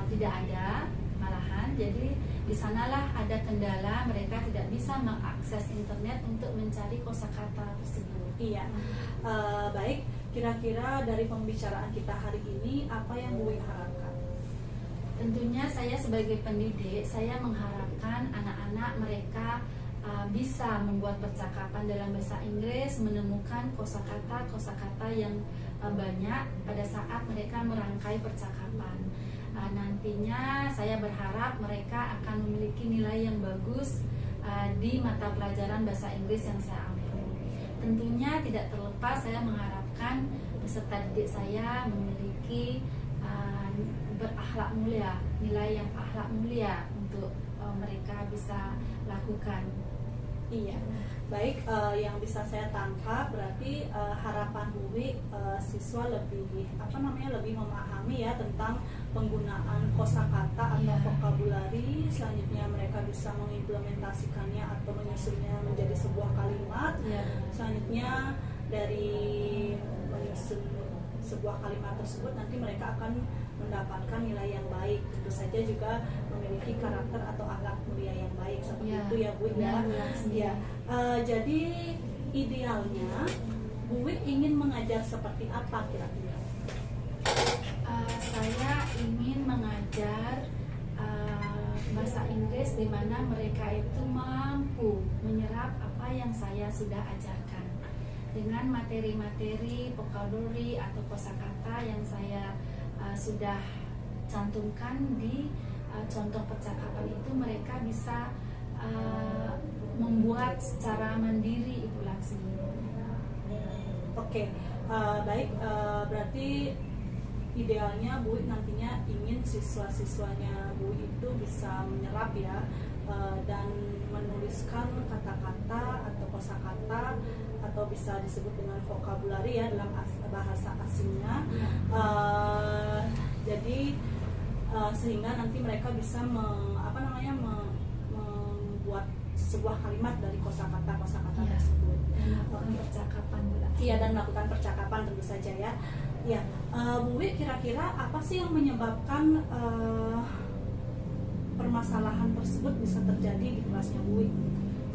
Speaker 4: tidak ada malahan, jadi di sanalah ada kendala, mereka tidak bisa mengakses internet untuk mencari kosakata tersebut.
Speaker 3: Iya, baik. Kira-kira dari pembicaraan kita hari ini apa yang Bu Wi harapkan?
Speaker 4: Tentunya saya sebagai pendidik, saya mengharapkan anak-anak mereka bisa membuat percakapan dalam bahasa Inggris, menemukan kosakata yang banyak pada saat mereka merangkai percakapan. Nantinya saya berharap mereka akan memiliki nilai yang bagus di mata pelajaran bahasa Inggris yang saya ambil. Tentunya tidak terlepas saya mengharapkan peserta didik saya memiliki berakhlak mulia, nilai yang akhlak mulia untuk mereka bisa lakukan.
Speaker 3: Iya, baik, yang bisa saya tangkap berarti harapan Bu Wi, siswa lebih lebih memahami ya tentang penggunaan kosakata atau
Speaker 2: Iya.
Speaker 3: vokabulari. Selanjutnya mereka bisa mengimplementasikannya atau menyusunnya menjadi sebuah kalimat.
Speaker 2: Ya.
Speaker 3: Selanjutnya dari menyusun sebuah kalimat tersebut nanti mereka akan mendapatkan nilai yang baik, tentu saja juga memiliki karakter atau akhlak mulia yang baik seperti
Speaker 2: Ya,
Speaker 3: itu ya Bu ya.
Speaker 2: benar, Bu Laksmi.
Speaker 3: Ya, jadi idealnya Bu Wi ingin mengajar seperti apa kira-kira?
Speaker 4: Saya ingin mengajar bahasa Inggris di mana mereka itu mampu menyerap apa yang saya sudah ajarkan dengan materi-materi vocabulary atau kosakata yang saya sudah cantumkan di contoh percakapan itu. Mereka bisa membuat secara mandiri, Ibu Laksmi.
Speaker 3: Oke, baik, berarti idealnya Bu Wi nantinya ingin siswa-siswanya Bu Wi itu bisa menyerap ya, dan menuliskan kata-kata atau kosakata atau bisa disebut dengan vokabulari ya dalam bahasa asingnya. Jadi sehingga nanti mereka bisa membuat sebuah kalimat dari kosakata
Speaker 2: Iya.
Speaker 3: tersebut.
Speaker 2: Melakukan percakapan, Bu Laksmi.
Speaker 3: Iya, dan melakukan percakapan tentu saja ya. Ya, Bu Wi, kira-kira apa sih yang menyebabkan permasalahan tersebut bisa terjadi di kelasnya Bu Wi?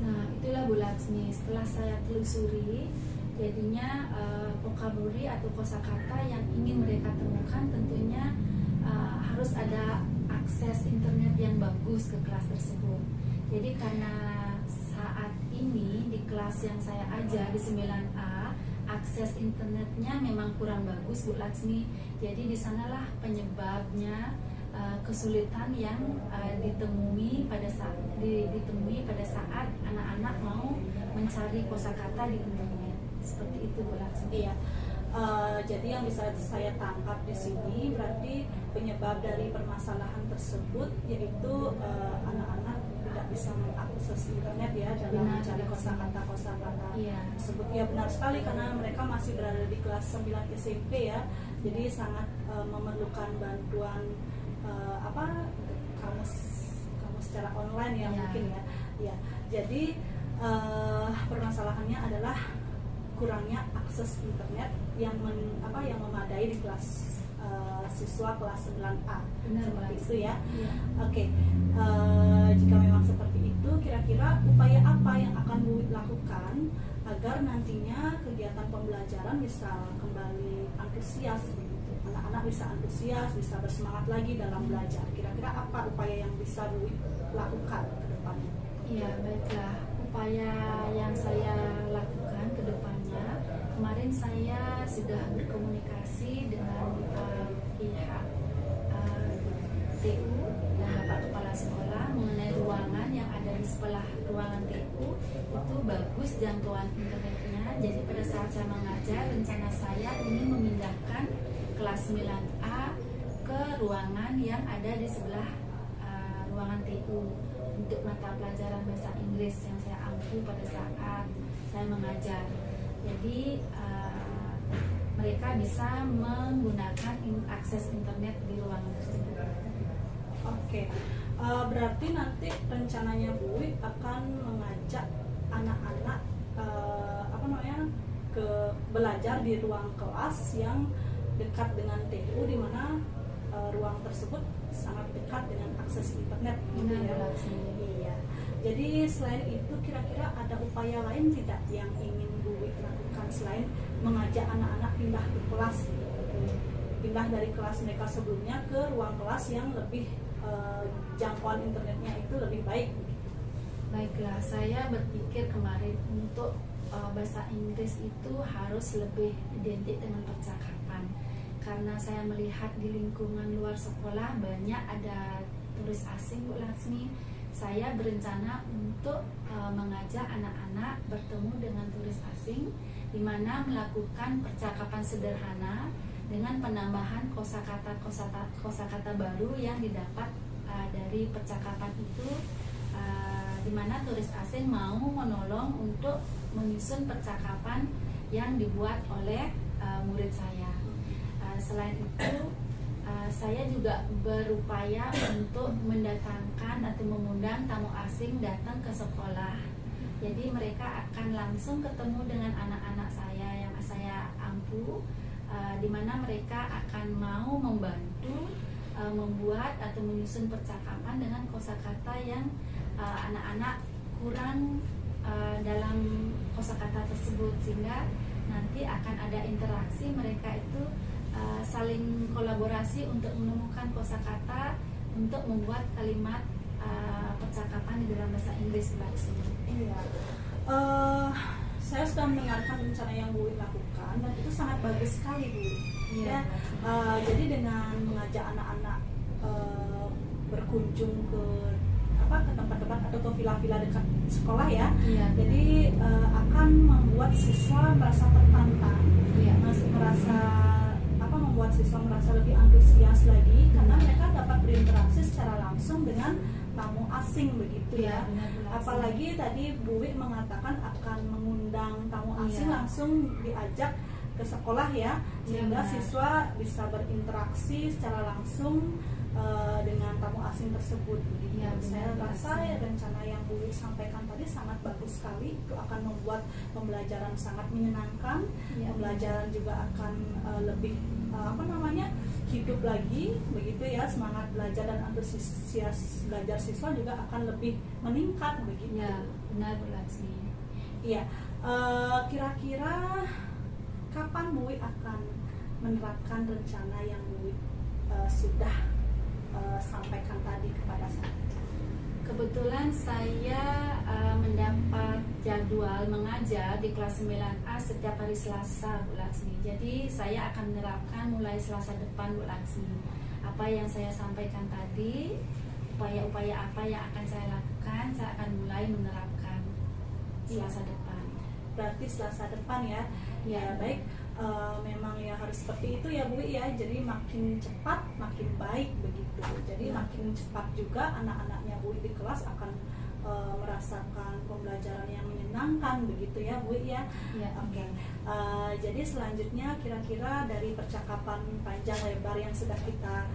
Speaker 4: Nah, itulah Bu Laksmi. Setelah saya telusuri, jadinya vocabulary atau kosakata yang ingin mereka temukan tentunya harus ada akses internet yang bagus ke kelas tersebut. Jadi karena saat ini di kelas yang saya ajar di 9A, akses internetnya memang kurang bagus, Bu Laksmi. Jadi di sanalah penyebabnya kesulitan yang ditemui pada saat anak-anak mau mencari kosakata di internet. Seperti itu, Bu Laksmi.
Speaker 3: Iya. Jadi yang bisa saya tangkap di sini berarti penyebab dari permasalahan tersebut yaitu anak-anak tidak bisa mengakses internet ya dalam
Speaker 4: Benar,
Speaker 3: mencari
Speaker 4: benar.
Speaker 3: kosakata
Speaker 4: Iya.
Speaker 3: tersebut. Ya, benar sekali karena mereka masih berada di kelas 9 SMP ya. Jadi sangat memerlukan bantuan kamus secara online ya,
Speaker 4: Iya.
Speaker 3: mungkin ya. Ya. Jadi permasalahannya adalah kurangnya akses internet yang memadai di kelas siswa kelas 9A.
Speaker 4: Benar,
Speaker 3: Seperti
Speaker 4: Bu
Speaker 3: itu ya.
Speaker 4: Iya.
Speaker 3: Oke, jika memang seperti itu, kira-kira upaya apa yang akan Bu Wi lakukan agar nantinya kegiatan pembelajaran bisa kembali antusias, begitu. Anak-anak bisa antusias, bisa bersemangat lagi dalam belajar. Kira-kira apa upaya yang bisa Bu Wi lakukan ke depannya?
Speaker 4: Iya, baiklah. Upaya yang saya lakukan ke depannya, kemarin saya sudah berkomunikasi dengan pihak TU dan Bapak Kepala Sekolah mengenai ruangan yang ada di sebelah ruangan TU itu bagus jangkauan internetnya. Jadi pada saat saya mengajar, rencana saya ingin memindahkan kelas 9A ke ruangan yang ada di sebelah ruangan TU untuk mata pelajaran bahasa Inggris yang saya ampu pada saat saya mengajar. Jadi mereka bisa menggunakan akses internet di ruangan tersebut.
Speaker 3: Oke, berarti nanti rencananya Bu Wi akan mengajak anak-anak ke belajar di ruang kelas yang dekat dengan TU, di mana ruang tersebut sangat dekat dengan akses internet, gitu
Speaker 4: Benar,
Speaker 3: ya.
Speaker 4: Bu Laksmi.
Speaker 3: Iya. Jadi selain itu kira-kira ada upaya lain tidak yang ingin Bu Wi lakukan selain mengajak anak-anak pindah ke kelas, gitu. Pindah dari kelas mereka sebelumnya ke ruang kelas yang lebih jangkauan internetnya itu lebih baik.
Speaker 4: Baiklah, saya berpikir kemarin untuk bahasa Inggris itu harus lebih identik dengan percakapan. Karena saya melihat di lingkungan luar sekolah banyak ada turis asing, Bu Laksmi. Saya berencana untuk mengajak anak-anak bertemu dengan turis asing, di mana melakukan percakapan sederhana dengan penambahan kosakata baru yang didapat dari percakapan itu di mana turis asing mau menolong untuk menyusun percakapan yang dibuat oleh murid saya. Selain itu, saya juga berupaya untuk mendatangkan atau mengundang tamu asing datang ke sekolah. Jadi mereka akan langsung ketemu dengan anak-anak saya yang saya ampu, di mana mereka akan mau membantu membuat atau menyusun percakapan dengan kosakata yang anak-anak kurang dalam kosakata tersebut, sehingga nanti akan ada interaksi, mereka itu saling kolaborasi untuk menemukan kosakata untuk membuat kalimat percakapan di dalam bahasa Inggris.
Speaker 3: Iya. Saya sudah mendengarkan rencana yang Bu lakukan dan itu sangat bagus sekali, Bu.
Speaker 4: Iya.
Speaker 3: Jadi dengan mengajak anak-anak berkunjung ke tempat-tempat atau ke villa-villa dekat sekolah ya.
Speaker 4: Iya.
Speaker 3: Jadi akan membuat siswa merasa tertantang,
Speaker 4: Iya.
Speaker 3: membuat siswa merasa lebih antusias lagi karena mereka dapat berinteraksi secara langsung dengan tamu asing begitu ya. Apalagi tadi Bu Wi mengatakan akan mengundang tamu asing langsung diajak ke sekolah ya, sehingga siswa bisa berinteraksi secara langsung dengan tamu asing tersebut.
Speaker 4: Ya,
Speaker 3: saya rasa ya rencana yang Bu Wi sampaikan tadi sangat bagus sekali. Itu akan membuat pembelajaran sangat menyenangkan. Pembelajaran juga akan lebih hidup lagi begitu ya, semangat belajar dan antusias belajar siswa juga akan lebih meningkat begitu.
Speaker 4: Ya, benar Bu Laksmi.
Speaker 3: Iya, kira-kira kapan Bu Wi akan menerapkan rencana yang Bu Wi sudah sampaikan tadi kepada saya?
Speaker 4: Kebetulan saya mendapat jadwal mengajar di kelas 9A setiap hari Selasa, Bu Laksmi. Jadi saya akan menerapkan mulai Selasa depan, Bu Laksmi. Apa yang saya sampaikan tadi, upaya-upaya apa yang akan saya lakukan, saya akan mulai menerapkan Selasa depan.
Speaker 3: Berarti Selasa depan ya. Ya, baik. Memang ya harus seperti itu ya Bu ya. Jadi makin cepat makin baik begitu. Jadi makin cepat juga anak-anaknya Bu di kelas akan merasakan pembelajaran yang menyenangkan begitu ya Bu ya. Oke. Jadi selanjutnya kira-kira dari percakapan panjang lebar yang sudah kita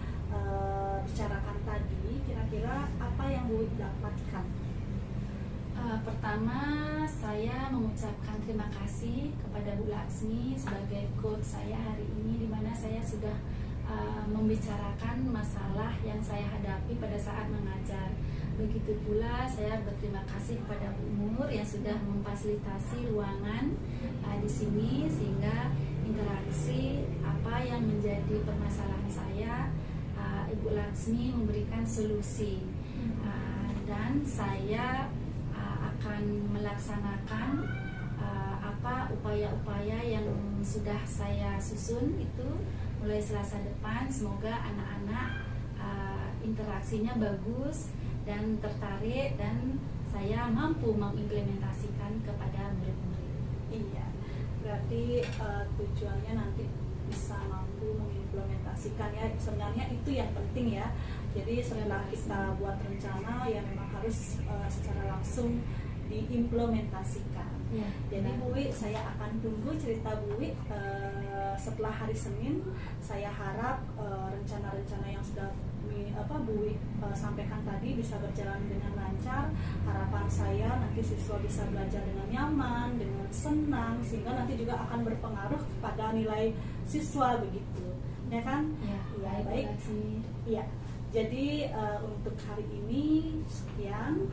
Speaker 3: bicarakan tadi, kira-kira apa yang Bu dapatkan?
Speaker 4: Pertama, saya mengucapkan terima kasih kepada Bu Laksmi sebagai coach saya hari ini, di mana saya sudah membicarakan masalah yang saya hadapi pada saat mengajar. Begitu pula saya berterima kasih kepada Bu Nur yang sudah memfasilitasi ruangan di sini, sehingga interaksi apa yang menjadi permasalahan saya, Ibu Laksmi memberikan solusi. Dan saya akan melaksanakan upaya-upaya yang sudah saya susun itu mulai Selasa depan. Semoga anak-anak interaksinya bagus dan tertarik, dan saya mampu mengimplementasikan kepada murid-murid.
Speaker 3: Iya, berarti tujuannya nanti bisa mampu mengimplementasikan ya. Sebenarnya itu yang penting ya. Jadi setelah kita buat rencana ya memang harus secara langsung diimplementasikan. Jadi Bu Wi, saya akan tunggu cerita Bu Wi setelah hari Senin. Saya harap rencana-rencana yang sudah Bu Wi sampaikan tadi bisa berjalan dengan lancar. Harapan saya nanti siswa bisa belajar dengan nyaman, dengan senang, sehingga nanti juga akan berpengaruh pada nilai siswa begitu, ya kan?
Speaker 4: Ya,
Speaker 3: baik. Iya. Jadi untuk hari ini sekian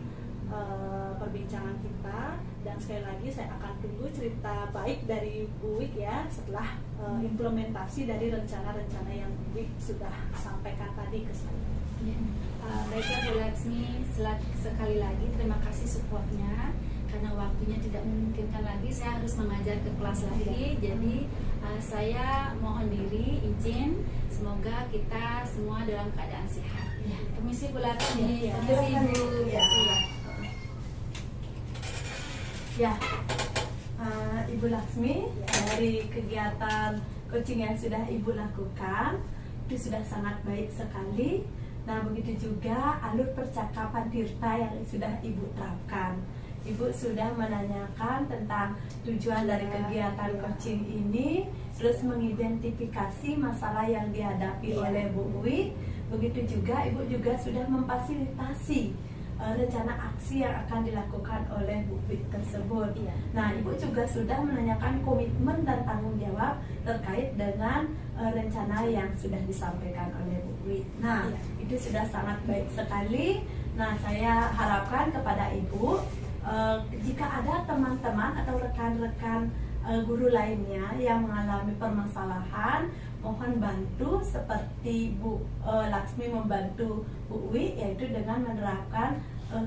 Speaker 3: perbincangan kita, dan sekali lagi saya akan tunggu cerita baik dari Bu Wi ya setelah implementasi dari rencana-rencana yang Bu Wi sudah sampaikan tadi ke saya.
Speaker 4: Baiklah Bu Laksmi, sekali lagi terima kasih supportnya. Karena waktunya tidak memungkinkan lagi, saya harus mengajar ke kelas lagi. Jadi saya mohon diri, izin. Semoga kita semua dalam keadaan sehat. Permisi Bu Laksmi. Permisi Bu.
Speaker 1: Ibu Laksmi, dari kegiatan coaching yang sudah Ibu lakukan itu sudah sangat baik sekali. Nah, begitu juga alur percakapan Tirta yang sudah Ibu terapkan. Ibu sudah menanyakan tentang tujuan dari kegiatan coaching ini, terus mengidentifikasi masalah yang dihadapi oleh Bu Uwi. Begitu juga Ibu juga sudah memfasilitasi rencana aksi yang akan dilakukan oleh Bu Uwi tersebut. Nah, Ibu juga sudah menanyakan komitmen dan tanggung jawab terkait dengan rencana yang sudah disampaikan oleh Bu Uwi. Nah, itu sudah sangat baik sekali. Nah, saya harapkan kepada Ibu, jika ada teman-teman atau rekan-rekan guru lainnya yang mengalami permasalahan, mohon bantu seperti Bu Laksmi membantu Bu Uwi, yaitu dengan menerapkan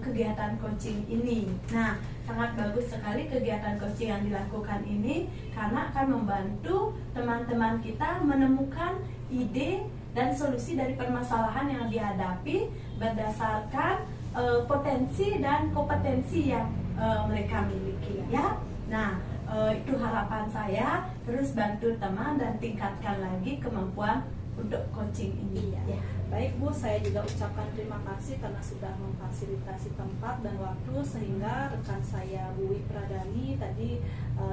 Speaker 1: kegiatan coaching ini. Nah, sangat bagus sekali kegiatan coaching yang dilakukan ini karena akan membantu teman-teman kita menemukan ide dan solusi dari permasalahan yang dihadapi berdasarkan potensi dan kompetensi yang mereka miliki, ya. Nah, itu harapan saya, terus bantu teman dan tingkatkan lagi kemampuan untuk coaching ini, ya.
Speaker 3: Baik Bu, saya juga ucapkan terima kasih karena sudah memfasilitasi tempat dan waktu, sehingga rekan saya Bu Uwi Pradani tadi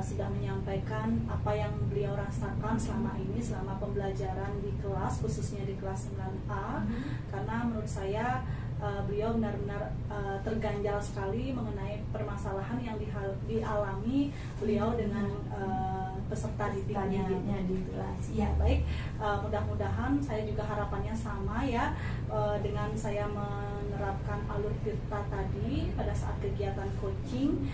Speaker 3: sudah menyampaikan apa yang beliau rasakan selama ini, selama pembelajaran di kelas, khususnya di kelas 9A. Karena menurut saya beliau benar-benar terganjal sekali mengenai permasalahan yang dialami beliau dengan peserta didiknya
Speaker 1: di kelas.
Speaker 3: Ya, baik, mudah-mudahan saya juga harapannya sama ya, dengan saya menerapkan alur Tirta tadi pada saat kegiatan coaching,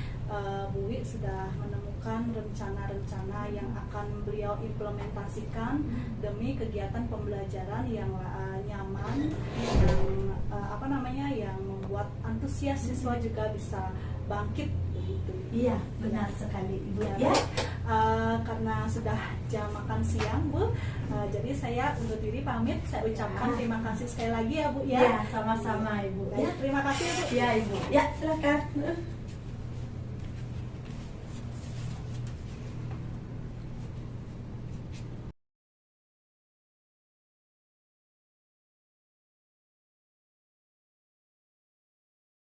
Speaker 3: Bu Uwi sudah menemukan rencana-rencana yang akan beliau implementasikan demi kegiatan pembelajaran yang nyaman, yang membuat antusias siswa juga bisa bangkit begitu.
Speaker 1: Iya, benar sekali Ibu.
Speaker 3: Ya. Karena sudah jam makan siang Bu, jadi saya undur diri pamit. Saya ucapkan terima kasih sekali lagi ya Bu ya.
Speaker 1: Iya, sama-sama Ibu.
Speaker 3: Ya, terima kasih Bu.
Speaker 1: Ya Ibu. Ya, silakan.